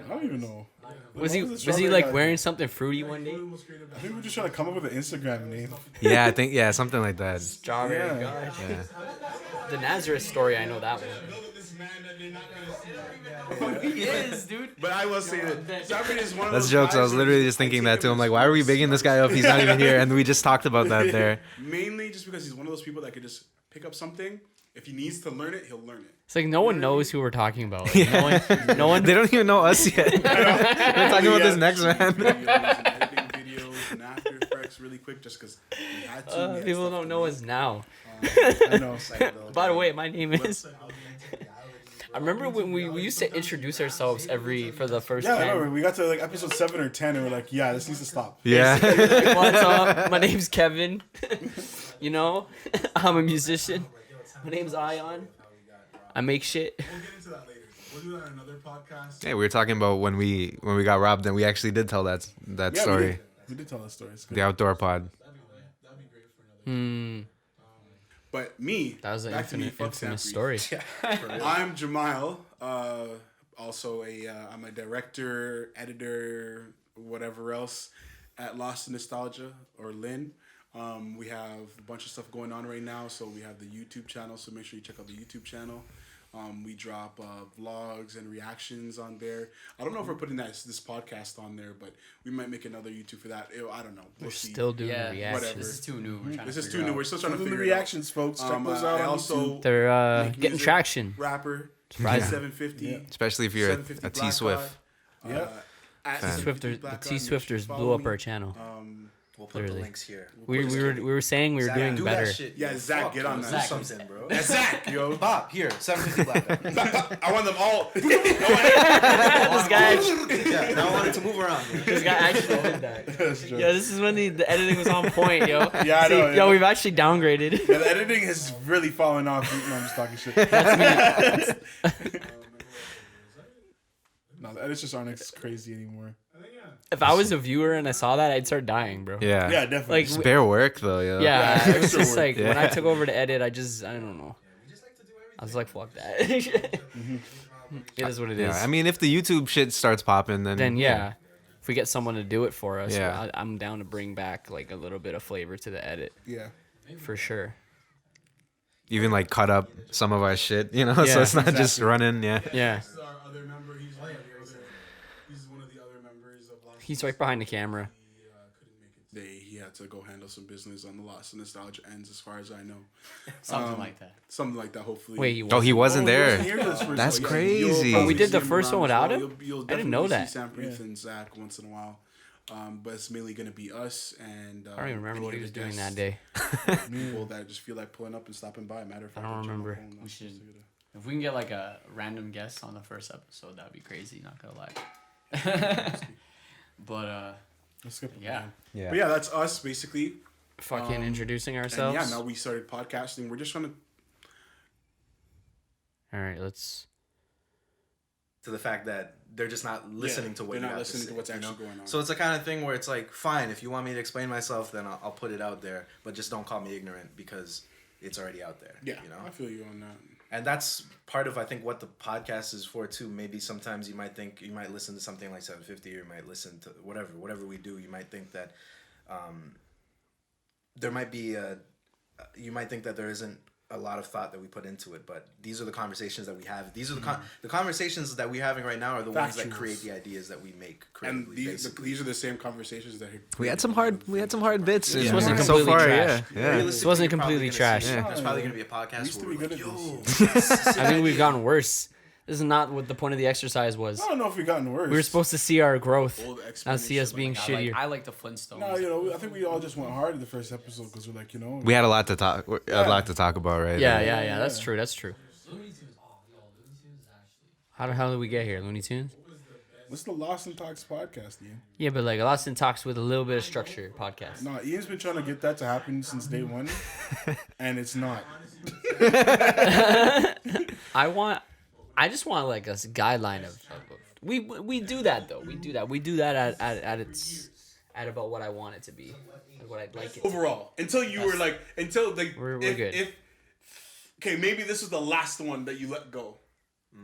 I don't even know. Was he the was he Strawberry like guy? wearing something fruity one day? I think we're just trying to come up with an Instagram name. Yeah, I think something like that. Strawberry Yeah. God. Yeah. The Nazareth story, I know that one. He is, dude. But I will say that Sampreet is one of That's those jokes. I guys was that literally I just thinking take that too. him I'm like, why are we bigging this guy up? He's not even here, and we just talked about that there. Mainly just because he's one of those people that could just pick up something. If he needs to learn it, he'll learn it. It's like no one knows who we're talking about. Like, no one. They don't even know us yet. We're talking about this next man. Videos and editing videos and After Effects really quick just because we had to. we had People stuff don't to know make. us now. I know. By the way, my name is. I remember when we used to introduce ourselves for the first Yeah, I 10. remember. We got to like episode 7 or 10, and we're like, yeah, this needs to stop. Yeah. What's up? My name's Kevin. You know, I'm a musician. My name's Ion. I make shit. We'll get into that later. We'll do that on another podcast. Hey, we were talking about when we got robbed, and we actually did tell that Yeah, story. We did tell that story. It's good. The outdoor pod. That'd be great for another. But me, That was an back to me, infamous fuck story. Sampreet. I'm Jamal. Also I'm a director, editor, whatever else at Lost in Nostalgia or Lynn. We have a bunch of stuff going on right now. So we have the YouTube channel. So make sure you check out the YouTube channel. We drop vlogs and reactions on there. I don't know if we're putting this podcast on there, but we might make another YouTube for that. I don't know. We're see. still doing Yeah, reactions. whatever. This is too new. We're trying This to is figure too new. out. We're still trying to Send them figure the it out. reactions, folks. Check those I out. also They're make getting music, traction. Rapper, Right. 750. Especially if you're 750 a T Black Swift. God, Yeah. at Fan. 750 The Black T God, make sure you Swifters follow blew up me. our channel. We'll put Literally. the links here. We were saying we were Zach, doing do better. That shit. Yeah, Zach, Fuck, get on do that. something, bro. Zach, yo. Bob, here, 750 Black Guy. I want them all. This guy, Yeah, now I want it to move around. Bro. this guy actually did that. That's true. Yeah, this is when the editing was on point, yo. Yeah, I See, know, yo, yeah. we've actually downgraded. Yeah, the editing has really fallen off. No, I'm just talking shit. No, the edits just aren't as crazy anymore. If I was a viewer and I saw that, I'd start dying, bro. Yeah. Yeah, definitely. Like, Spare work though, yo. yeah, Yeah, it was extra just work. like when I Yeah. took over to edit, I don't know. I was like, fuck that. It is what it is. Yeah. I mean, if the YouTube shit starts popping, Then yeah, if we get someone to do it for us, Yeah. I'm down to bring back like a little bit of flavor to the edit yeah. for sure. even like cut up some of our shit, you know, so Yeah, it's not just exactly. running. Yeah. Yeah, This is our other member. He's one of the other members of Lost. he's right behind the camera. He couldn't make it. He had to go handle some business on the Lost and Nostalgia ends, as far as I know. Something like that. Something like that, hopefully. Wait, Oh, he wasn't there. Here for this first That's one. crazy. You'll Oh, we did the see him first around one as without well. him? You'll I didn't know definitely that. see Sampreet and Zach once in a while. But it's mainly going to be us and I don't even remember any what he other was doing guests, that day. People that just feel like pulling up and stopping by. Matter of fact, I don't I'll check my remember. phone. We should. If we can get like a random guest on the first episode, that'd be crazy. Not gonna lie. But Let's skip it. yeah. But yeah, that's us basically. Fucking introducing And ourselves. yeah, now we started podcasting. We're just trying to. All right, let's. To the fact that they're just not listening to what they're you not have listening to, to say, what's you actually know? going on. So it's the kind of thing where it's like, fine, if you want me to explain myself, then I'll put it out there, but just don't call me ignorant because it's already out there. Yeah, you know. I feel you on that. And that's part of, I think, what the podcast is for too. Maybe sometimes you might think you might listen to something like 750, or you might listen to whatever we do. You might think that there might be you might think that there isn't a lot of thought that we put into it, but these are the conversations that we have. These are the conversations that we're having right now are the ones that Factuals. create the ideas that we make And creatively. these are the same conversations that We had some hard bits. This and wasn't so completely far, trash. yeah. This wasn't completely trash. There's probably gonna be a podcast. used to where be we're good like, at this. I think we've gotten worse. This is not what the point of the exercise was. I don't know if we've gotten worse. We were supposed to see our growth, Old not see us explanation, being shittier. I like the Flintstones. No, you know, I think we all just went hard in the first episode because we're like, you know, We had a lot to talk about, right? Yeah. That's true. How the hell did we get here? Looney Tunes? what's the Lost and Talks podcast, Ian? Yeah, but like a Lost in Talks with a little bit of structure podcast. No, Ian's been trying to get that to happen since day one, and it's not. I just want like a guideline of we do that though. We do that at about what I want it to be, like what I'd like it to be. Overall, until you were like, We're good. Okay, maybe this was the last one that you let go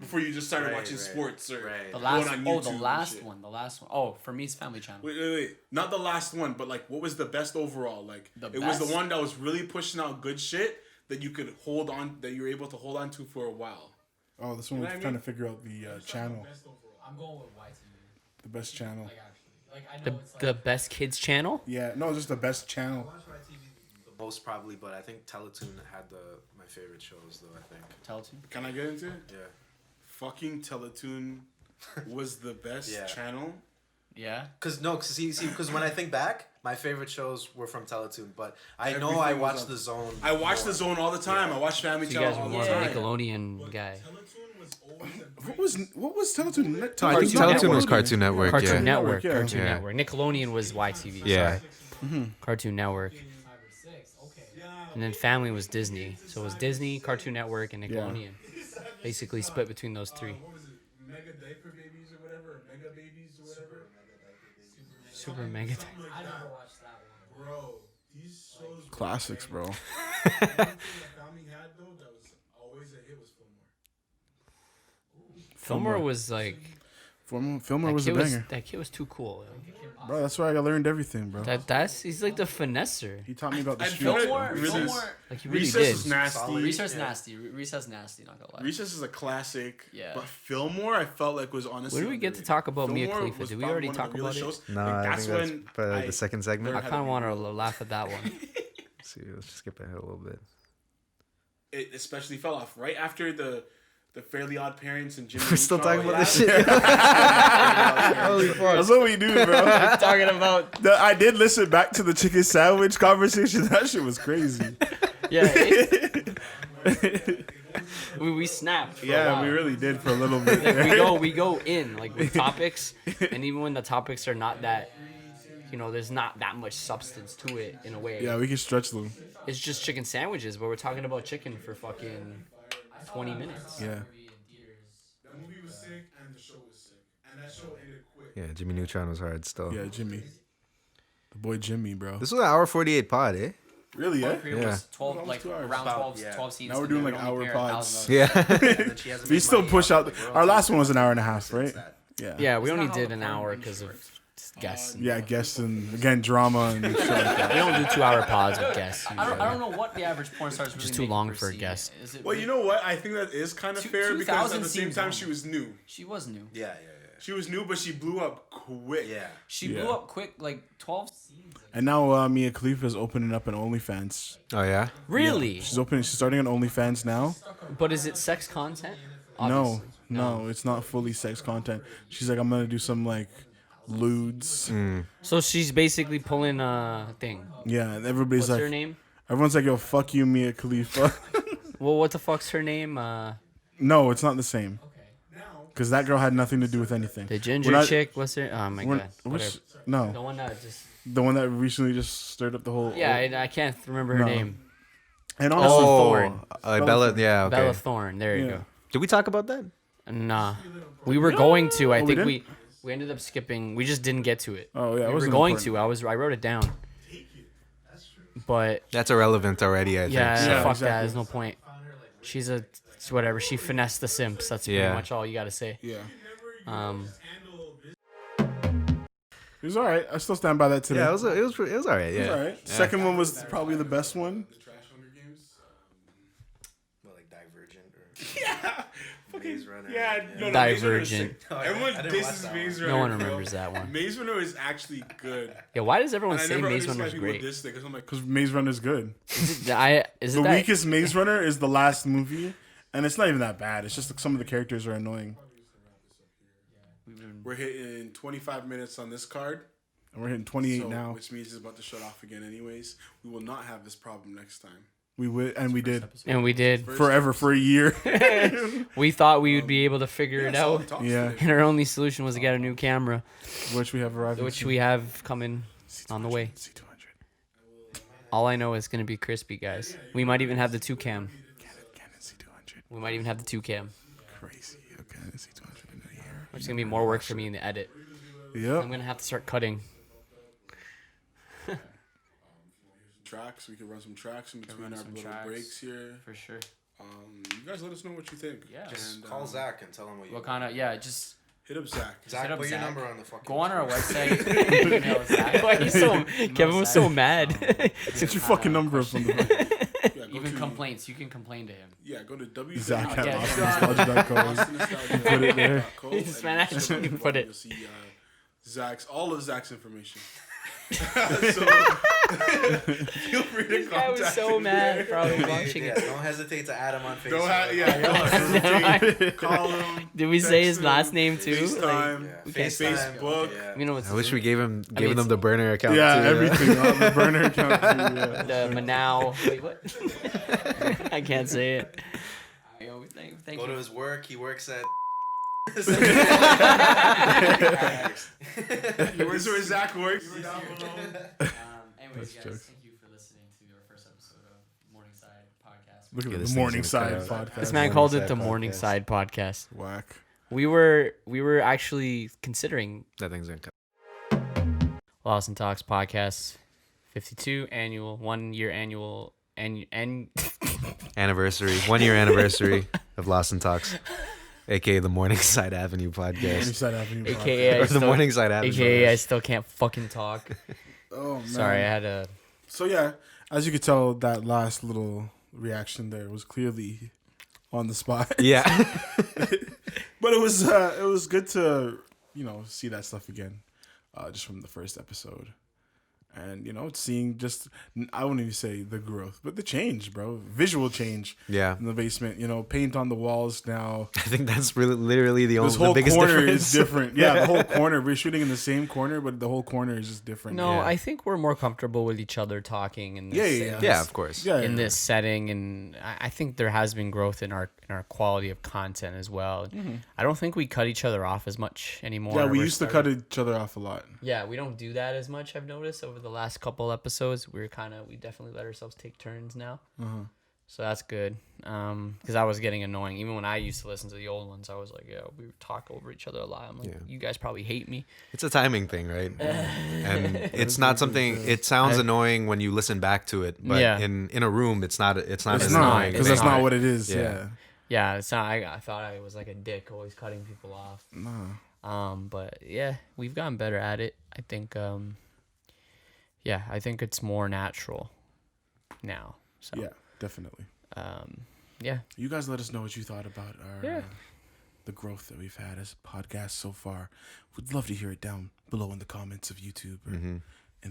before you just started watching sports or The going last, on the YouTube and last shit. one, the last one. Oh, for me, it's Family Channel. Wait. Not the last one, but like, what was the best overall? Like, The it was best? the one that was really pushing out good shit that you could hold on, that you were able to hold on to for a while. Oh, this one was trying to figure out the channel, I'm going with YTV. the best channel. Like actually, like I know it's like The best kids channel. Yeah, no, just the best channel. the most probably, but I think Teletoon had my favorite shows though. I think. Teletoon. Can I get into it? Yeah. Fucking Teletoon was the best Yeah. channel. Yeah. Because when I think back, my favorite shows were from Teletoon, but I know Everything I was watched on- The Zone. I watched more. The Zone all the time. I watched Family You Channel guys are all more the of a time. Nickelodeon guy. What was Teletoon? I think Cartoon Teletoon Network. was Cartoon Network. Cartoon yeah. Network. Yeah. Cartoon Yeah. Network. Nickelodeon was YTV. Yeah. sorry. Cartoon Network. 5 or 6. Okay. And then Family was Disney. So it was Disney, Cartoon Network, and Nickelodeon. Basically split between those three. What was it? Mega Diaper Babies or whatever? Or Mega Babies or whatever? Super Mega. I never watched that one. Bro, these shows. Classics, bro. Family had though that was always a hit was Fillmore. Fillmore was like Filmer was a banger. that kid was too cool. Bro, that's where I learned everything, bro. He's like the finesser. He taught me about the And streets. Fillmore, Recess. Fillmore, Like he really Recess did. is nasty. Recess nasty. Recess nasty. Not gonna lie. Recess is a classic. Yeah. But Fillmore, I felt like was honestly. When did we get to underrated. talk about Mia Fillmore Khalifa? was Did we probably already one of talk the realest about it? shows. No, Like, I that's think that's when for I the second segment. I kind of want to laugh at that one. Let's see, let's just skip ahead a little bit. It especially fell off right after the Fairly Odd Parents and Jimmy. We're still Neutron. talking about this shit. Holy fuck! That's what we do, bro. Talking about I did listen back to the chicken sandwich conversation. That shit was crazy. yeah. We snapped. For a Yeah, while. we really did for a little bit. Like, we go in like with topics, and even when the topics are not that, there's not that much substance to it in a way. Yeah, we can stretch them. It's just chicken sandwiches, but we're talking about chicken for fucking 20 minutes. Yeah. That movie was sick and the show was sick. And that show ended quick. Yeah, Jimmy Neutron was hard still. Yeah, Jimmy. The boy Jimmy, bro. This was an hour 48 pod, eh? Really, yeah? Period was 12, Almost like 2 hours. around About, 12, yeah. 12 scenes. Now we're and doing, they like, only hour pair pods. 1,000 Yeah. We still push out. Our last one was an hour and a half, right? Yeah. Yeah, we It's only not how did the an porn hour is because of short. guests. Yeah, guests and again drama and shit like that. We don't do 2-hour pods with guests. I don't know what the average porn star is really Just too making long per for a scene. guest. Is it Well, you know what? I think that is kind of fair because at 2000 the same seems time long. she was new. She was new. Yeah. She was new, but she blew up quick. Yeah. She Yeah. blew up quick, like 12 scenes. And now Mia Khalifa is opening up an OnlyFans. Oh, yeah? Really? She's starting an OnlyFans now. But is it sex content? No, Obviously. no, it's not fully sex content. She's like, I'm gonna do some like lewds. So she's basically pulling a thing. Yeah, and everybody's What's like, her name? everyone's like, yo, fuck you, Mia Khalifa. Well, what the fuck's her name? No, it's not the same. Because that girl had nothing to do with anything. The ginger We're not- chick. What's her? Oh my We're- god. which- Whatever. no, The one that just. the one that recently just stirred up the whole. Yeah, I can't remember her No. name. And honestly, Thorne. Bella, yeah, okay. Bella Thorne. There you Yeah. go. Did we talk about that? Nah, we were going to. I we think didn't? we ended up skipping. We just didn't get to it. Oh yeah, it We were wasn't going important. to. I wrote it down. But That's irrelevant already, I think. yeah, so. Yeah, fuck exactly. that. There's no point. She's it's whatever. She finessed the simps. That's pretty Yeah. much all you gotta say. Yeah. Um, It was all right. I still stand by that today. Yeah, it was all right. It was Yeah. all right. Yeah. Second one was probably the best one. The Trash Hunger Games. Well, like Divergent or Yeah. Maze Runner. Yeah, no, Divergent. Everyone I didn't watch disses that Maze one. Runner. No one bro. remembers that one. Maze Runner is actually good. Yeah, why does everyone And I say never Maze understood why Runner's people great? diss it because I'm like, Because Maze Runner's good. Is it The that? weakest Maze Runner is the last movie, and it's not even that bad. It's just like some of the characters are annoying. we're hitting 25 minutes on this card. And we're hitting 28 So, now. which means it's about to shut off again anyways. We will not have this problem next time. We would, and we did And we did. First forever for a year. We thought we would be able to figure it solid out, talks Yeah. today. and our only solution was to get a new camera, Which we have arrived. which we have coming on the way. C200. All I know is gonna be crispy, guys. We might even have the 2 cam. Canon C200. We might even have the 2 cam, Crazy. Okay, C200 in a year. which is gonna be more work for me in the edit. I'm Yep. gonna have to start cutting. Tracks. We could run some tracks in between run our some little tracks. breaks here. For sure. You guys let us know what you think. Yeah. Just And, call Zach and tell him what you What want. kind of, yeah, just Hit up Zach. Zach, Hit up put your Zach. number on the fucking. go on our website. Email Zach. Why he's so? Kevin was so mad. Get your fucking number up on the Yeah, go Even to, complaints. You can complain to him. Yeah, go to Zach at Yeah. lostnostalgia.com. Put it there. This man actually put it. You'll see Zach's, all of Zach's information. so feel free to This guy contact was so him mad, there. probably watching Yeah, it. don't hesitate to add him on Facebook. Don't hesitate. Call him. Did we say his text last him, name too? FaceTime. Yeah, Okay. FaceTime, Facebook. Yeah. You know what's I wish we gave him mean, them the burner account. Yeah, too, everything on the burner account. Too, yeah. the Manau. Wait, what? I can't say it. Thank Go to you. his work. He works at. This is where Zach works. Anyways, That's guys, jokes. thank you for listening to our first episode of Morningside Podcast. Look at Yeah, it, this the thing's Morning gonna Side cut out. podcast. This man called it the Morningside Morning Podcast. Side Podcast. Whack. We were actually considering That thing's gonna cut. Lost and Talks podcast 52 annual 1 year annual and Anniversary, 1 year anniversary of Lost and Talks, aka the Morningside Avenue podcast, Morningside Avenue. AKA I or the still, Morningside Avenue. AKA I still can't fucking talk. Oh man. Sorry, I had a So yeah, as you could tell, that last little reaction there was clearly on the spot. Yeah, But it was good to see that stuff again, just from the first episode, and seeing just, I wouldn't even say the growth, but the change, bro, visual change. yeah. In the basement, paint on the walls now. I think that's really literally the This only whole the biggest corner difference. is different. Yeah, the whole corner. We're shooting in the same corner, but the whole corner is just different. no. Yeah. I think we're more comfortable with each other talking in this, Yeah. Yeah, of course. Yeah, in yeah. this setting, and I think there has been growth in our quality of content as well. I don't think we cut each other off as much anymore. Yeah, we We're used to starting- cut each other off a lot. Yeah, we don't do that as much. I've noticed over the last couple episodes, we definitely let ourselves take turns now. So that's good. Because I was getting annoying. Even when I used to listen to the old ones, I was like, we would talk over each other a lot. I'm like, Yeah. you guys probably hate me. It's a timing thing, right? And it's not something. It sounds annoying when you listen back to it, but Yeah. in a room, it's not. It's not It's as not, annoying. because It's that's not not. what it is. Yeah. Yeah. Yeah, it's not. I thought I was like a dick, always cutting people off. Nah. But yeah, we've gotten better at it. I think. I think it's more natural now. So Yeah, definitely. yeah. You guys let us know what you thought about our Yeah. the growth that we've had as a podcast so far. We'd love to hear it down below in the comments of YouTube or in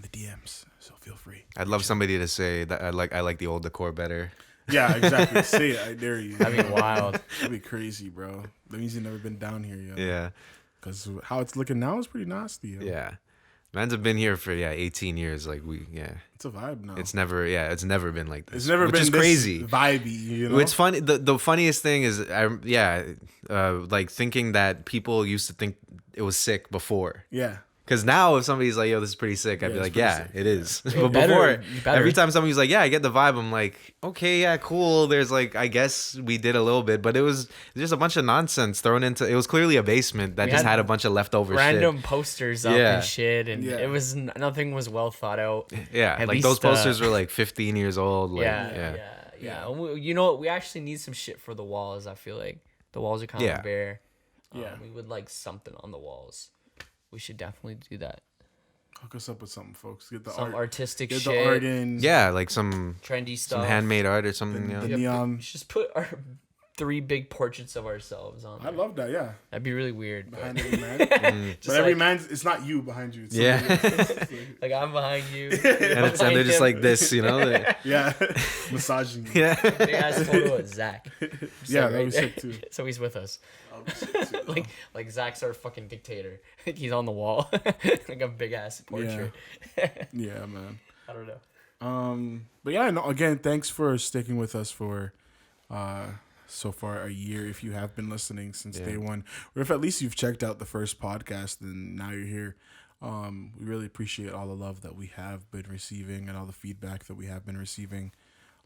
the DMs. So feel free. I'd love somebody to say that I like the old decor better. Yeah, exactly. Say it. I dare you. That'd be wild. That'd be crazy, bro. That means you've never been down here yet. Yeah, Because how it's looking now is pretty nasty. Yo. yeah. Mans have been here for 18 years. Like It's a vibe now. it's never been like this. It's never which been is this crazy. vibey, you know? It's funny. The funniest thing is, like thinking that people used to think it was sick before. Yeah. Because now if somebody's like, yo, this is pretty sick, I'd Yeah, be it's like, pretty yeah, sick. it is. Yeah, But better, before, better. every time somebody's like, yeah, I get the vibe, I'm like, okay, yeah, cool. There's like, I guess we did a little bit, but it was just a bunch of nonsense thrown into, it was clearly a basement that We just had had a bunch of leftover Random shit. posters up Yeah. and shit, and Yeah. it was nothing was well thought out. Yeah, At like those least, posters were like 15 years old. Like, yeah. You know what? We actually need some shit for the walls. I feel like the walls are kind Yeah. of bare. Yeah. We would like something on the walls. We should definitely do that. Hook us up with something, folks. Get the Some artistic Get shit, the art in. Yeah, like some trendy stuff. handmade art or something. The Yeah. neon. We should just put our 3 big portraits of ourselves on I there. love that. Yeah. That'd be really weird. Behind But every man. just But every like, man's, it's not you behind you. It's Yeah. somebody else. like I'm behind you. And they're just like this, you know? Yeah. Massaging you. Yeah. Big ass photo of Zach. Yeah, So that was sick too. So he's with us. I'll be sick too. Like Zach's our fucking dictator. Like he's on the wall. Like a big ass portrait. Yeah, man. I don't know. But yeah, no, again, thanks for sticking with us for so far a year. If you have been listening since day one, or if at least you've checked out the first podcast and now you're here, we really appreciate all the love that we have been receiving and all the feedback that we have been receiving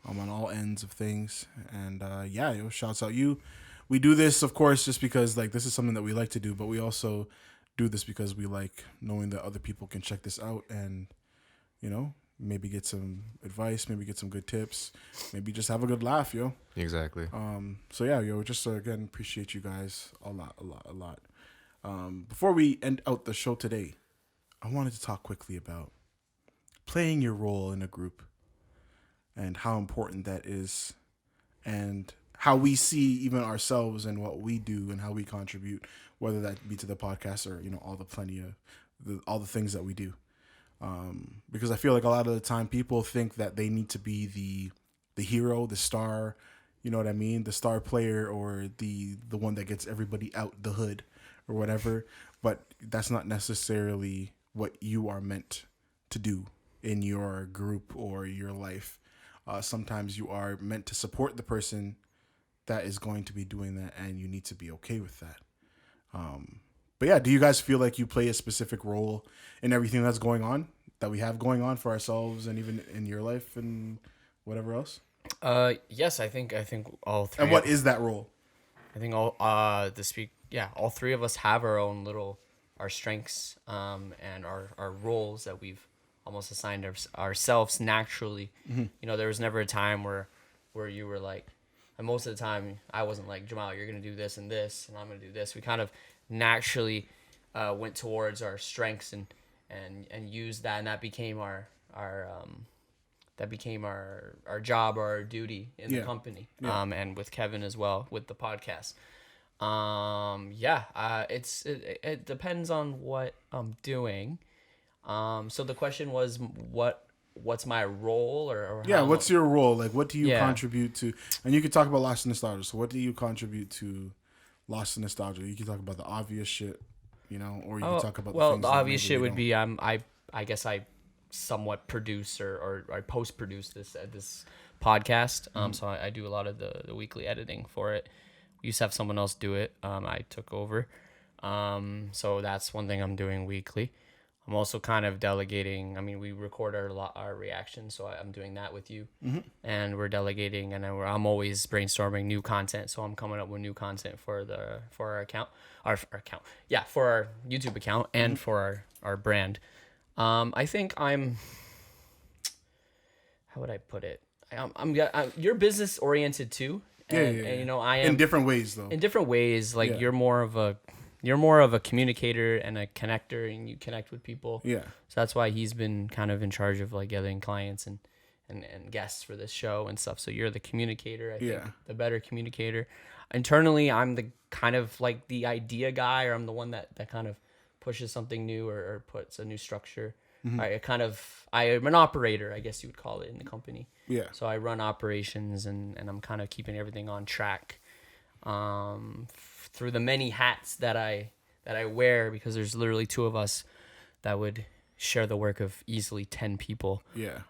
on all ends of things. And shouts out you. We do this, of course, just because like this is something that we like to do, but we also do this because we like knowing that other people can check this out and, you know, maybe get some advice, maybe get some good tips, maybe just have a good laugh, yo. Exactly. So yeah, yo, just again appreciate you guys a lot. Before we end out the show today, I wanted to talk quickly about playing your role in a group and how important that is, and how we see even ourselves and what we do and how we contribute, whether that be to the podcast or, you know, all the things that we do. Because I feel like a lot of the time people think that they need to be the hero, the star, you know what I mean? The star player or the one that gets everybody out the hood or whatever. But that's not necessarily what you are meant to do in your group or your life. Sometimes you are meant to support the person that is going to be doing that, and you need to be okay with that. But yeah, do you guys feel like you play a specific role in everything that's going on, that we have going on for ourselves and even in your life and whatever else? Yes, I think all three. And what is that role? I think all 3 of us have our own our strengths, and our roles that we've almost assigned ourselves naturally. Mm-hmm. You know, there was never a time where you were like, and most of the time I wasn't like, Jamal, you're gonna do this, and I'm gonna do this. We kind of naturally went towards our strengths and used that, and that became our job or our duty in the company. And with Kevin as well with the podcast. It depends on what I'm doing. So the question was what's my role or Yeah, how, what's your role? Like, what do you Yeah. contribute to? And you could talk about Lost in Nostalgia. So what do you contribute to Lost in Nostalgia? You can talk about the obvious shit, you know, or you can talk about the things the that obvious maybe shit we would don't. be I guess I somewhat produce or I post produce this podcast. So I do a lot of the weekly editing for it. We used to have someone else do it. I took over. So that's one thing I'm doing weekly. I'm also kind of delegating. I mean, we record our reactions, so I'm doing that with you, and we're delegating, and I'm always brainstorming new content. So I'm coming up with new content for our account, for our YouTube account and for our brand. I think I'm. How would I put it? You're business oriented too, and you know I am in different ways though. in different ways. Like Yeah. you're more of a communicator and a connector, and you connect with people. Yeah. So that's why he's been kind of in charge of like getting clients and guests for this show and stuff. So you're the communicator, I think, the better communicator. Internally, I'm the kind of like the idea guy, or I'm the one that kind of pushes something new or puts a new structure. I am an operator, I guess you would call it, in the company. Yeah. So I run operations and I'm kind of keeping everything on track. Through the many hats that I wear, because there's literally 2 of us that would share the work of easily 10 people. Yeah.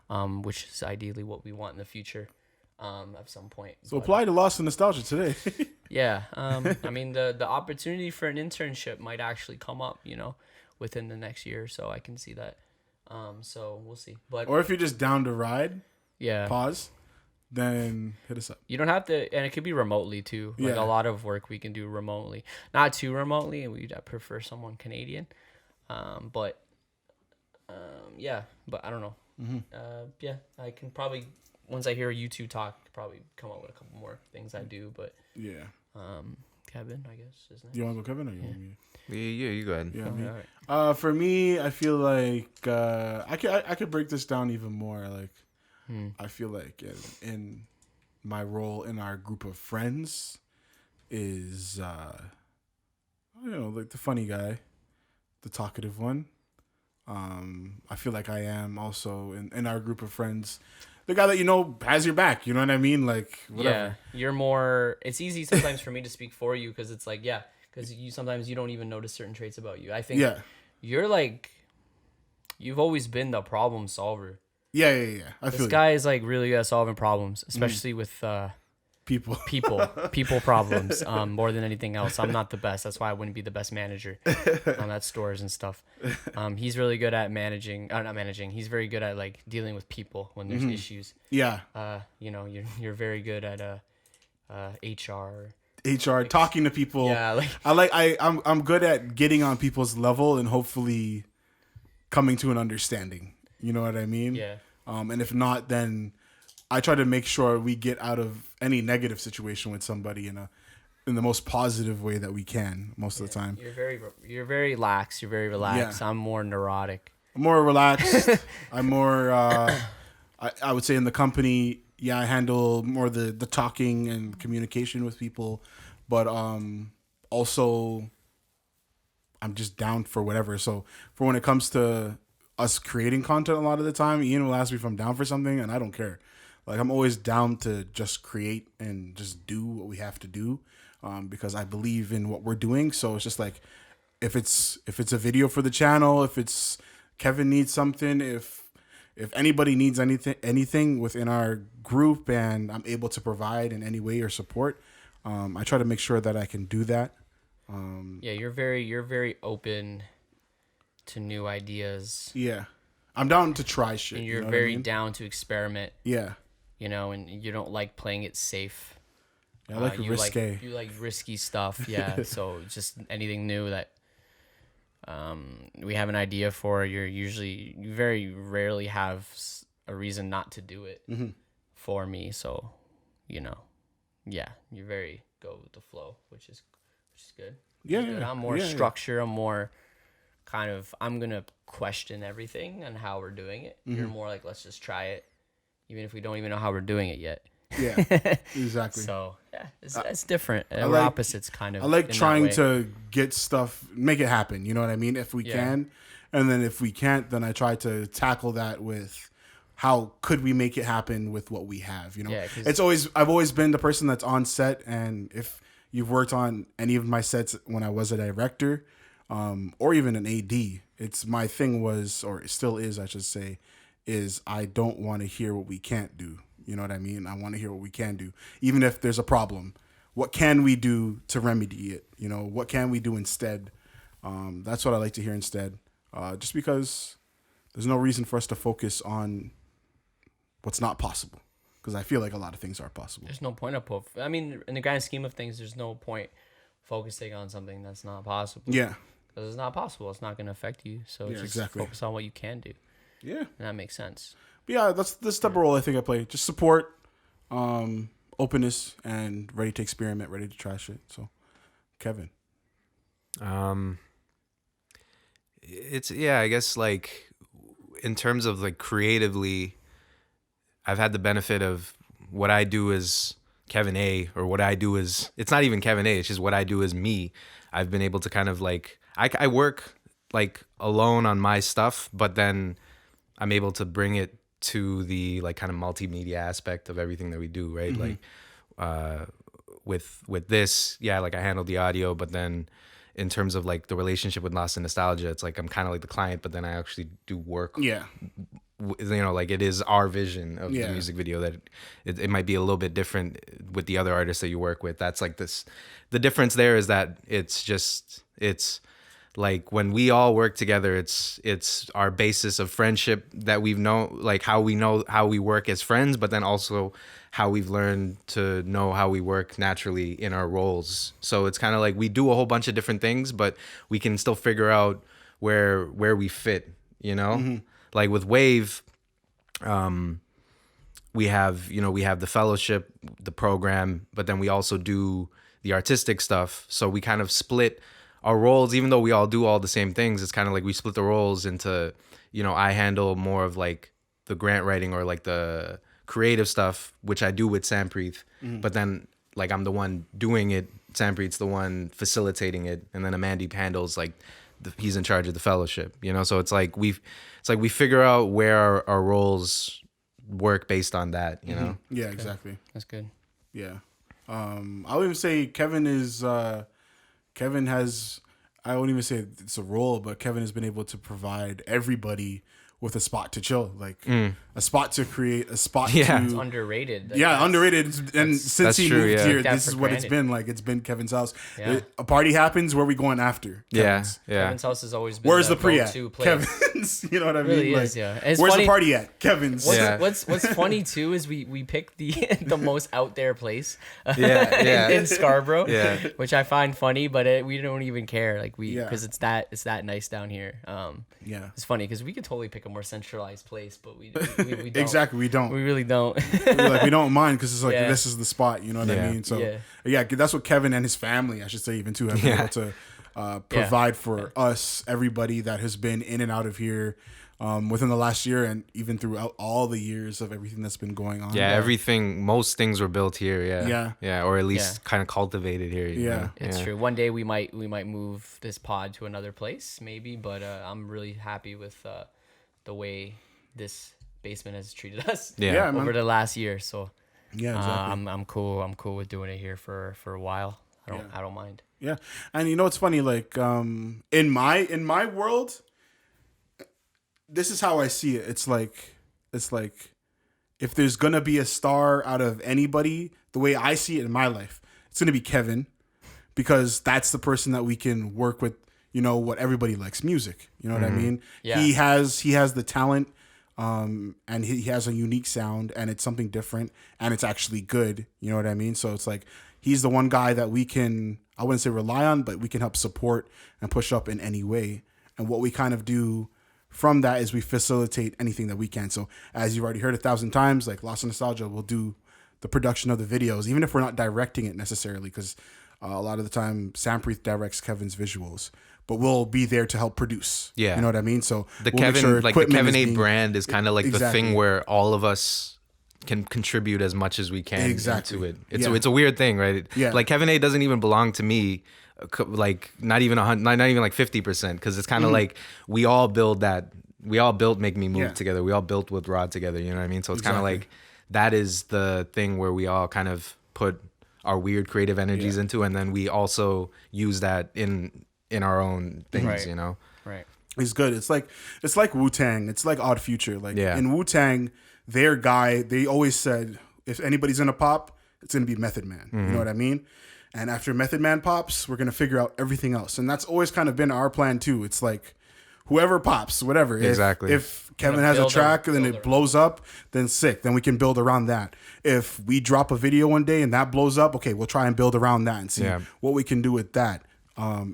Which is ideally what we want in the future, at some point. So apply to Lost in Nostalgia today. Yeah. I mean, the opportunity for an internship might actually come up, you know, within the next year or so. I can see that. So we'll see. But Or if you're just down to ride, yeah, pause, then hit us up. you don't have to, and it could be remotely too. Like Yeah. a lot of work we can do remotely, not too remotely. We'd prefer someone Canadian, but I don't know. Yeah, I can probably, once I hear you 2 talk, probably come up with a couple more things I do. But Yeah. Kevin, I guess, isn't it? You want to go, Kevin, or you want me? Yeah, you go ahead. Yeah, Oh, me. all right. For me, I feel like I could break this down even more. Like, I feel like in my role in our group of friends is like the funny guy, the talkative one. I feel like I am also in our group of friends, the guy that has your back. You know what I mean? Like whatever. Yeah, you're more. It's easy sometimes for me to speak for you because it's like, yeah, because sometimes you don't even notice certain traits about you. I think Yeah. you're like, you've always been the problem solver. Yeah. I feel This guy is like really good at solving problems, especially with people. people problems. More than anything else, I'm not the best. That's why I wouldn't be the best manager at stores and stuff. He's really good at managing. Not managing. He's very good at like dealing with people when there's issues. Yeah. You're very good at HR. HR talking to people. Yeah, I'm good at getting on people's level and hopefully coming to an understanding. You know what I mean? Yeah. And if not, then I try to make sure we get out of any negative situation with somebody in the most positive way that we can most of the time. You're very lax. You're very relaxed. Yeah. I'm more neurotic. I'm more relaxed. I'm more I would say in the company, I handle more the talking and communication with people, but also I'm just down for whatever. So for when it comes to us creating content, a lot of the time Ian will ask me if I'm down for something, and I don't care. Like, I'm always down to just create and just do what we have to do, because I believe in what we're doing. So it's just like, if it's a video for the channel, if it's Kevin needs something, if anybody needs anything within our group, and I'm able to provide in any way or support, I try to make sure that I can do that. Yeah, you're very open to new ideas. Yeah, I'm down to try shit. And you're you know very what I mean? down to experiment. Yeah. And you don't like playing it safe. I like risque. You like risky stuff, yeah. So just anything new that we have an idea for, you very rarely have a reason not to do it for me. So, yeah, you very go with the flow, which is good. Yeah, Good. yeah. I'm more Yeah. structure. I'm more kind of, I'm going to question everything and how we're doing it. You're more like, let's just try it, even if we don't even know how we're doing it yet. Yeah, exactly. So, yeah, it's different. We're like- opposites, kind of. I like in that trying way. to get stuff, make it happen. You know what I mean? If we can. And then if we can't, then I try to tackle that with how could we make it happen with what we have, Yeah, 'cause- I've always been the person that's on set. And if you've worked on any of my sets when I was a director, or even an AD, it's my thing was, or it still is, I should say, is I don't want to hear what we can't do. You know what I mean? I want to hear what we can do. Even if there's a problem, what can we do to remedy it? What can we do instead? That's what I like to hear instead. Just because there's no reason for us to focus on what's not possible. Because I feel like a lot of things are possible. There's no point I mean, in the grand scheme of things, there's no point focusing on something that's not possible. Yeah. Because it's not possible. It's not going to affect you. So Yeah, just exactly. focus on what you can do. Yeah. And that makes sense. But yeah, that's the type of role I think I play. Just support, openness, and ready to experiment, ready to try shit. So, Kevin. I guess like in terms of like creatively, I've had the benefit of what I do as Kevin A, or what I do is, it's not even Kevin A, it's just what I do as me. I've been able to kind of like, I work like alone on my stuff, but then I'm able to bring it to the like kind of multimedia aspect of everything that we do, right? Like with this, like I handle the audio, but then in terms of like the relationship with Lost in Nostalgia, it's like I'm kind of like the client, but then I actually do work. Yeah. Like it is our vision of the Yeah. music video that it might be a little bit different with the other artists that you work with. That's like this. The difference there is that it's like when we all work together, it's our basis of friendship that we've known, like how we know how we work as friends, but then also how we've learned to know how we work naturally in our roles. So it's kind of like we do a whole bunch of different things, but we can still figure out where we fit, Like with Wave, we have the fellowship, the program, but then we also do the artistic stuff. So we kind of split our roles, even though we all do all the same things. It's kind of like we split the roles into, you know, I handle more of like the grant writing or like the creative stuff, which I do with Sampreet, but then like I'm the one doing it. Sampreet's the one facilitating it, and then Amandeep handles like he's in charge of the fellowship, you know. So it's like we figure out where our roles work based on that, you know. Yeah, exactly. That's good. Yeah. I would even say Kevin has, I won't even say it's a role, but Kevin has been able to provide everybody with a spot to chill, like a spot to create, a spot Yeah. It's to. underrated. Yeah, underrated. And since that's he true, moved yeah. here, Take that this for is what it's granted. been like. It's been Kevin's house. Yeah. A party happens, where we going after? Yeah, Kevin's. yeah. Kevin's house has always been Where's the pre at? go-to place. Kevin's. You know what I mean? Really Like, is, yeah. And it's where's funny- the party at? Kevin's. Yeah. What's funny too is we picked the most out there place Yeah, yeah. in Scarborough, Yeah. which I find funny, but we don't even care, like Yeah. because it's that nice down here. Yeah. It's funny because we could totally pick a more centralized place, but we don't. Exactly. We don't. We really don't. We don't mind because it's like Yeah. this is the spot. You know what I Yeah. mean? So Yeah. yeah, that's what Kevin and his family, I should say, even too, have been Yeah. able to provide for us, everybody that has been in and out of here within the last year, and even throughout all the years of everything that's been going on. Yeah, most things were built here. Yeah, Yeah. yeah, or at least Yeah. kind of cultivated here. you Yeah. know? It's Yeah. true. One day we might move this pod to another place, maybe. But I'm really happy with the way this basement has treated us Yeah. Yeah, man. over the last year. So Yeah, exactly. I'm cool. I'm cool with doing it here for a while. I don't mind. Yeah, and you know what's funny? Like in my world, this is how I see it. It's like if there's gonna be a star out of anybody, the way I see it in my life, it's gonna be Kevin, because that's the person that we can work with. You know what everybody likes, music. You know what I mean? Yeah. He has the talent. And he has a unique sound, and it's something different, and it's actually good. You know what I mean? So it's like he's the one guy that we can, I wouldn't say rely on, but we can help support and push up in any way. And what we kind of do from that is we facilitate anything that we can. So as you've already heard 1,000 times, like Lost in Nostalgia will do the production of the videos, even if we're not directing it necessarily, because a lot of the time Sampreet directs Kevin's visuals. But we'll be there to help produce. Yeah. You know what I mean? So The we'll make Kevin, sure like the equipment Kevin is A being- brand is kind of like the Exactly. thing where all of us can contribute as much as we can Exactly. into it. It's Yeah. it's a weird thing, right? Yeah. Like Kevin A doesn't even belong to me, like not even like 50%, because it's kind of like we all built Make Me Move Yeah. together. We all built with Rod together. You know what I mean? So it's kind of Exactly. like that is the thing where we all kind of put our weird creative energies Yeah. into, and then we also use that in our own things. Right. You know? Right. It's good. It's like Wu-Tang. It's like Odd Future. Like Yeah. in Wu-Tang, their guy, they always said, if anybody's gonna pop, it's gonna be Method Man. You know what I mean? And after Method Man pops, we're gonna figure out everything else. And that's always kind of been our plan too. It's like whoever pops, whatever. Exactly. If Kevin Gonna has a build track and then build it blows up, then sick. Then we can build around that. If we drop a video one day and that blows up, okay, we'll try and build around that and see Yeah. what we can do with that.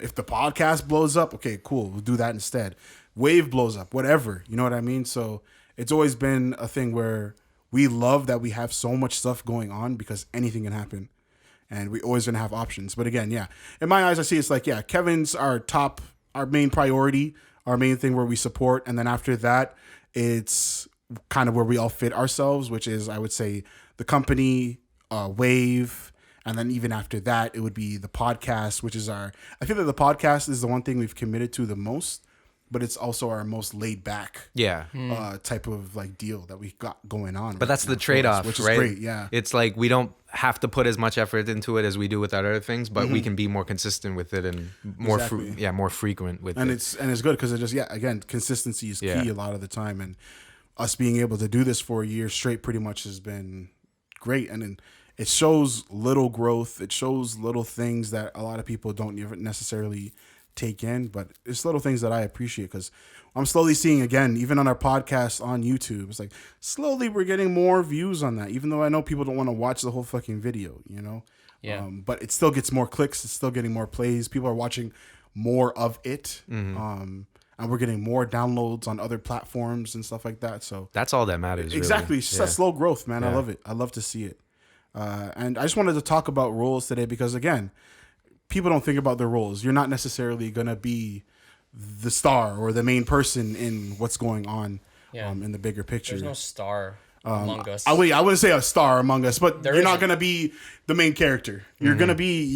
If the podcast blows up, okay, cool, we'll do that instead. Wave blows up, whatever, you know what I mean? So it's always been a thing where we love that we have so much stuff going on, because anything can happen, and we always gonna have options. But again, yeah, in my eyes, I see it's like, yeah, Kevin's our main priority, our main thing where we support, and then after that, it's kind of where we all fit ourselves, which is, I would say, the company, Wave. And then even after that, it would be the podcast, which is I feel that the podcast is the one thing we've committed to the most, but it's also our most laid back Yeah. type of like deal that we got going on. But that's the trade-off, which right? is great. Yeah. It's like we don't have to put as much effort into it as we do with our other things, but we can be more consistent with it and more Exactly. more frequent with And it. it's good because it just, yeah, again, consistency is Yeah. key a lot of the time. And us being able to do this for a year straight pretty much has been great. And then it shows little growth. It shows little things that a lot of people don't even necessarily take in, but it's little things that I appreciate, because I'm slowly seeing, again, even on our podcast on YouTube, it's like slowly we're getting more views on that, even though I know people don't want to watch the whole fucking video, you know? Yeah. But it still gets more clicks. It's still getting more plays. People are watching more of it. And we're getting more downloads on other platforms and stuff like that. So That's all that matters. exactly. Really. It's just that slow growth, man. I Yeah. love it. I love to see it. And I just wanted to talk about roles today because, again, people don't think about their roles. You're not necessarily going to be the star or the main person in what's going on in the bigger picture. There's no star among us. I wouldn't say a star among us, but There you're not isn't. gonna be the main character. You're gonna be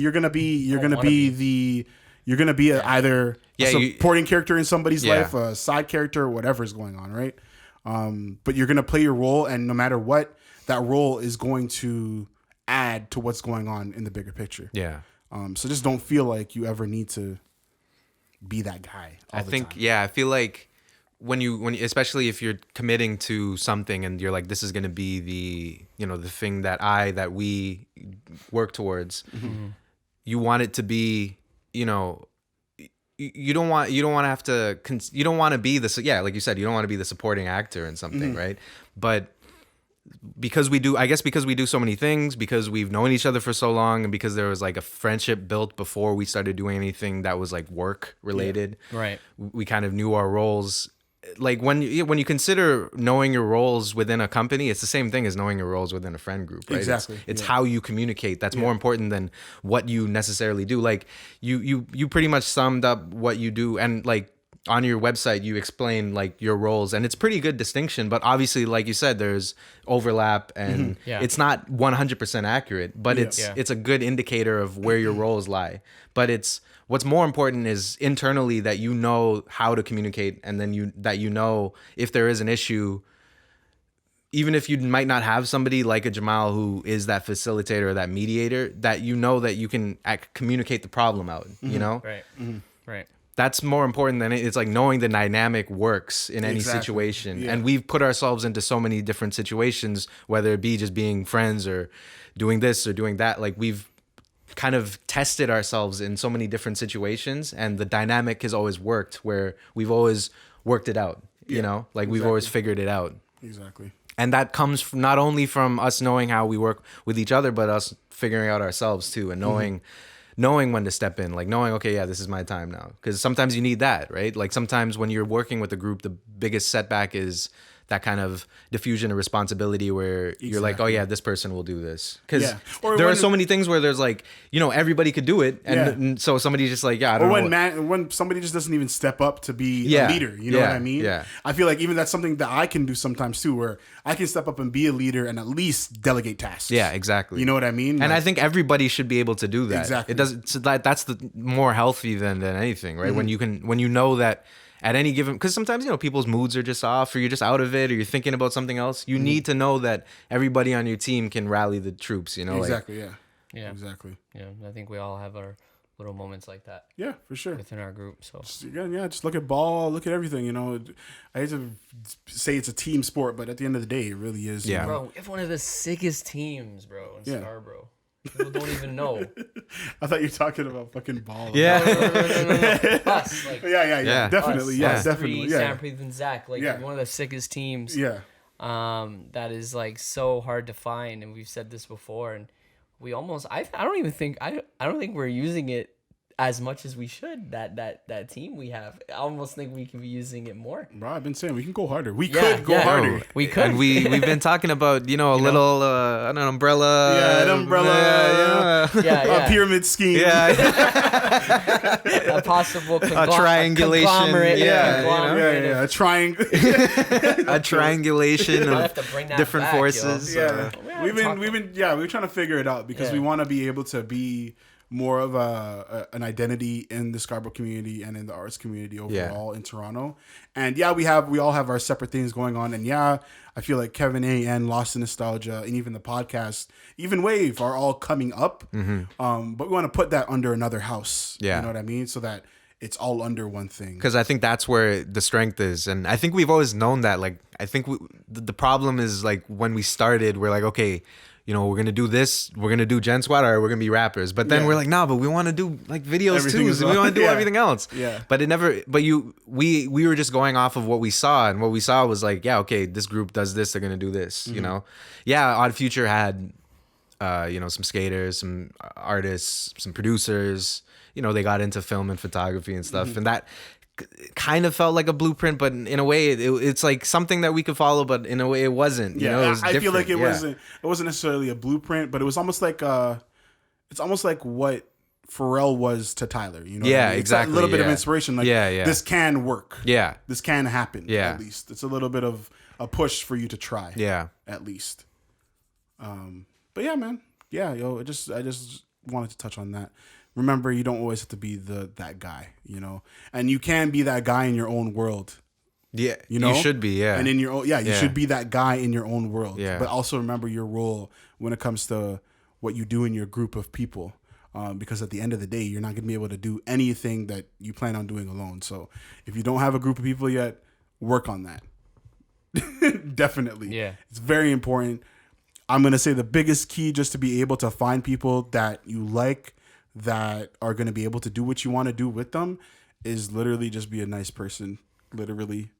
either a Yeah, supporting character in somebody's Yeah. life, a side character, whatever is going on, right? But you're gonna play your role, and no matter what, that role is going to add to what's going on in the bigger picture. Yeah. So just don't feel like you ever need to be that guy. All I the think, time. yeah, I feel like when you, especially if you're committing to something and you're like, this is going to be the thing that we work towards, you want it to be, you don't want to have to, you don't want to be like you said, you don't want to be the supporting actor in something, right? But because we do so many things, because we've known each other for so long, and because there was like a friendship built before we started doing anything that was like work related, Right. we kind of knew our roles. Like when you consider knowing your roles within a company, it's the same thing as knowing your roles within a friend group, right? Exactly. It's how you communicate that's more important than what you necessarily do. Like you pretty much summed up what you do, and like on your website you explain like your roles, and it's pretty good distinction, but obviously like you said, there's overlap, and Yeah. it's not 100% accurate, but it's a good indicator of where your roles lie. But it's what's more important is internally that you know how to communicate, and then that you know if there is an issue, even if you might not have somebody like a Jamal who is that facilitator or that mediator, that you know that you can communicate the problem out, you know? Right. Right. That's more important than it's like knowing the dynamic works in any Exactly. situation. Yeah. And we've put ourselves into so many different situations, whether it be just being friends or doing this or doing that. Like we've kind of tested ourselves in so many different situations, and the dynamic has always worked where we've always worked it out, you know, like we've always figured it out. Exactly. And that comes from, not only from us knowing how we work with each other, but us figuring out ourselves too, and knowing when to step in, like knowing, okay, yeah, this is my time now. Because sometimes you need that, right? Like sometimes when you're working with a group, the biggest setback is that kind of diffusion of responsibility where you're like, oh yeah, this person will do this. Because Yeah. Or there are when- so many things where there's like, everybody could do it. And so somebody's just like, yeah, I don't Or know. when somebody just doesn't even step up to be Yeah. a leader, you know what Yeah. I mean? Yeah. I feel like even that's something that I can do sometimes too, where I can step up and be a leader and at least delegate tasks. Yeah, exactly. You know what I mean? And Like, I think everybody should be able to do that. Exactly. It doesn't. So that's the more healthy than anything, right? When you know that at any given, because sometimes people's moods are just off, or you're just out of it, or you're thinking about something else. You need to know that everybody on your team can rally the troops. Like, exactly. Yeah. Yeah. Exactly. Yeah. I think we all have our little moments like that Yeah, for sure. within our group. So Again, yeah, just look at ball, look at everything. I hate to say it's a team sport, but at the end of the day, it really is. Yeah. bro, we have one of the sickest teams, bro, in Yeah. Scarborough. People don't even know. I thought you were talking about fucking ball. Yeah. No. Us, like Yeah. Yeah. Definitely. us, Yeah, us definitely. three, Yeah. Sampreet and Zach, like Yeah. one of the sickest teams. Yeah. That is like so hard to find, and we've said this before, and we almost I don't think we're using it as much as we should. That team we have, I almost think we could be using it more. Bro, I've been saying we can go harder. We Yeah, could go yeah. harder. We could. And we've been talking about little an umbrella. Yeah, an umbrella, yeah. A pyramid scheme. Yeah. A possible triangulation, conglomerate, yeah, conglomerate Yeah. of- A triangle. A triangulation I'll of have to bring that different back, yo. forces. Yeah, Yeah, we've talk been we're trying to figure it out because Yeah. we want to be able to be more of an identity in the Scarborough community and in the arts community overall in Toronto. And yeah, we all have our separate things going on. And yeah, I feel like Kevin A and Lost in Nostalgia and even the podcast, even Wave, are all coming up. But we want to put that under another house. Yeah. You know what I mean? So that it's all under one thing. Because I think that's where the strength is, and I think we've always known that. Like, I think the problem is like when we started, we're like, okay, we're gonna do this, we're gonna do Gen Squad, or we're gonna be rappers. But then Yeah. we're like, nah, but we want to do like videos Everything too. as So we well. want to do Yeah. everything else. Yeah. But it never. But we were just going off of what we saw, and what we saw was like, yeah, okay, this group does this, they're gonna do this. Yeah, Odd Future had, some skaters, some artists, some producers. They got into film and photography and stuff, and that kind of felt like a blueprint, but in a way it's like something that we could follow, but in a way it wasn't. You know, it was I feel like it different. wasn't necessarily a blueprint, but it was almost like it's almost like what Pharrell was to Tyler. You know, what I Yeah, mean? It's exactly, a little bit of yeah. inspiration. Like, Yeah. this can work. Yeah. This can happen. Yeah. At least it's a little bit of a push for you to try. Yeah. At least. But yeah, man. Yeah, yo. I just wanted to touch on that. Remember, you don't always have to be that guy, you know, and you can be that guy in your own world. Yeah, You know, you should be. Yeah, And in your own, you Yeah. should be that guy in your own world. Yeah. But also remember your role when it comes to what you do in your group of people. Because at the end of the day, you're not going to be able to do anything that you plan on doing alone. So if you don't have a group of people yet, work on that. Definitely. Yeah. It's very important. I'm going to say the biggest key just to be able to find people that you like, that are going to be able to do what you want to do with them, is literally just be a nice person. Literally.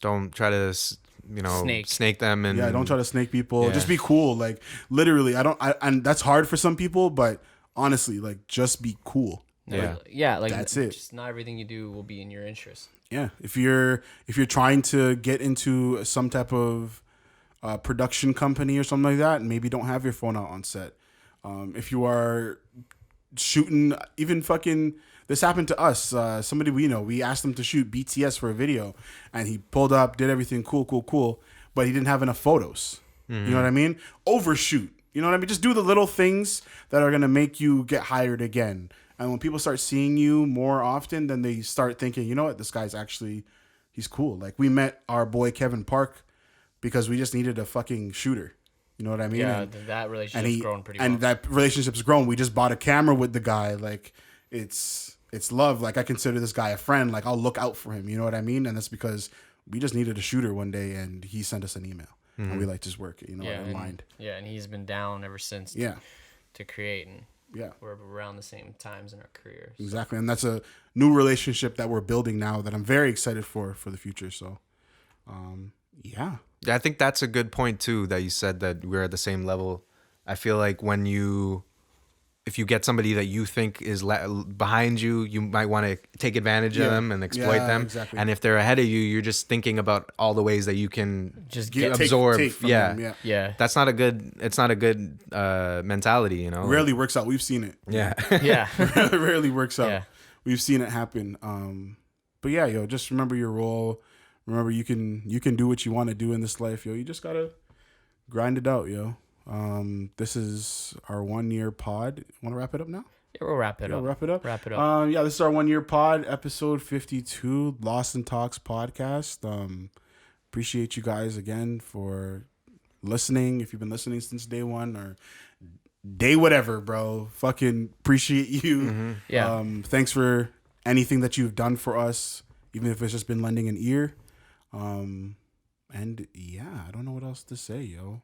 don't try to snake them, and Yeah, don't try to snake people. Yeah. Just be cool. Like, literally, and that's hard for some people, but honestly, like, just be cool. Yeah. Like That's it. Just not everything you do will be in your interest. Yeah. If you're trying to get into some type of production company or something like that, and maybe don't have your phone out on set. If you are shooting, even fucking, this happened to us. Somebody we know, we asked him to shoot BTS for a video, and he pulled up, did everything cool, but he didn't have enough photos. You know what I mean? Overshoot. You know what I mean? Just do the little things that are gonna make you get hired again. And when people start seeing you more often, then they start thinking, you know what, this guy's actually, he's cool. Like, we met our boy Kevin Park because we just needed a fucking shooter. You know what I mean? Yeah, And- that relationship's grown pretty well. and that relationship's grown. We just bought a camera with the guy. Like, it's love. Like, I consider this guy a friend. Like, I'll look out for him. You know what I mean? And that's because we just needed a shooter one day, and he sent us an email, and we liked his work. You know, in mind. And he's been down ever since. Yeah, To create, and yeah, we're around the same times in our careers. exactly. And that's a new relationship that we're building now that I'm very excited for the future. So, yeah. Yeah, I think that's a good point too, that you said that we're at the same level. I feel like if you get somebody that you think is behind you, you might want to take advantage of them and exploit them. Exactly. And if they're ahead of you, you're just thinking about all the ways that you can Just absorb. take from Yeah. them, yeah. Yeah. That's not a good. It's not a good mentality, you know. Rarely works out. We've seen it. Yeah. Yeah. Rarely works out. Yeah. We've seen it happen. But yeah, yo, just remember your role. Remember, you can do what you want to do in this life, yo. You just gotta grind it out, yo. This is our 1 year pod. Want to wrap it up now? Yeah, we'll wrap it up. Wrap it up. Wrap it up. Yeah, this is our 1 year pod, episode 52, Lost in Talks podcast. Appreciate you guys again for listening. If you've been listening since day one or day whatever, bro, fucking appreciate you. Yeah. Thanks for anything that you've done for us, even if it's just been lending an ear. And yeah, I don't know what else to say, yo.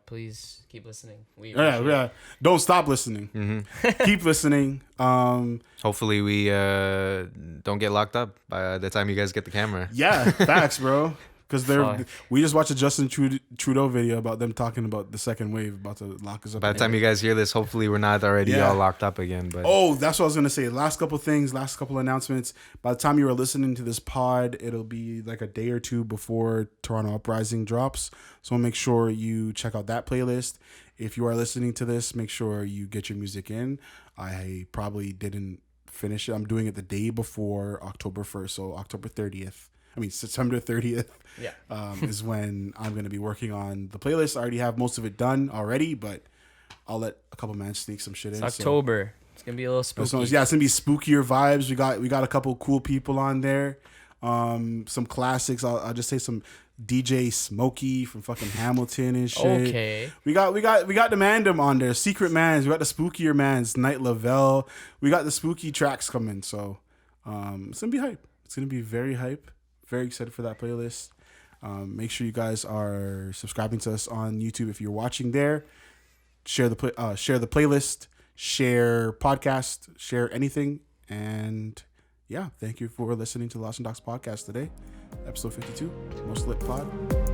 Please keep listening. We Yeah, appreciate it. yeah. Don't stop listening. Keep listening. Hopefully we don't get locked up by the time you guys get the camera. Yeah, facts, bro. Because Fuck. we just watched a Justin Trudeau video about them talking about the second wave about to lock us up. By the time you guys hear this, hopefully we're not already Yeah. all locked up again. But Oh, that's what I was gonna say. Last couple announcements. By the time you are listening to this pod, it'll be like a day or two before Toronto Uprising drops. So make sure you check out that playlist. If you are listening to this, make sure you get your music in. I probably didn't finish it. I'm doing it the day before October 1st, so September 30th. Yeah. Is when I'm going to be working on the playlist. I already have most of it done already, but I'll let a couple man sneak some shit in. It's October. It's gonna be a little spooky. So yeah, it's gonna be spookier vibes. We got a couple cool people on there. Some classics. I'll just say some DJ Smokey from fucking Hamilton and shit. Okay. We got the Mandem on there. Secret Mans. We got the spookier Mans. Night Lavelle. We got the spooky tracks coming. So it's gonna be hype. It's gonna be very hype. Very excited for that playlist. Make sure you guys are subscribing to us on YouTube if you're watching there. Share the playlist, share podcast, share anything, and yeah, thank you for listening to Lost in Docs podcast today, episode 52, Most Lit Pod.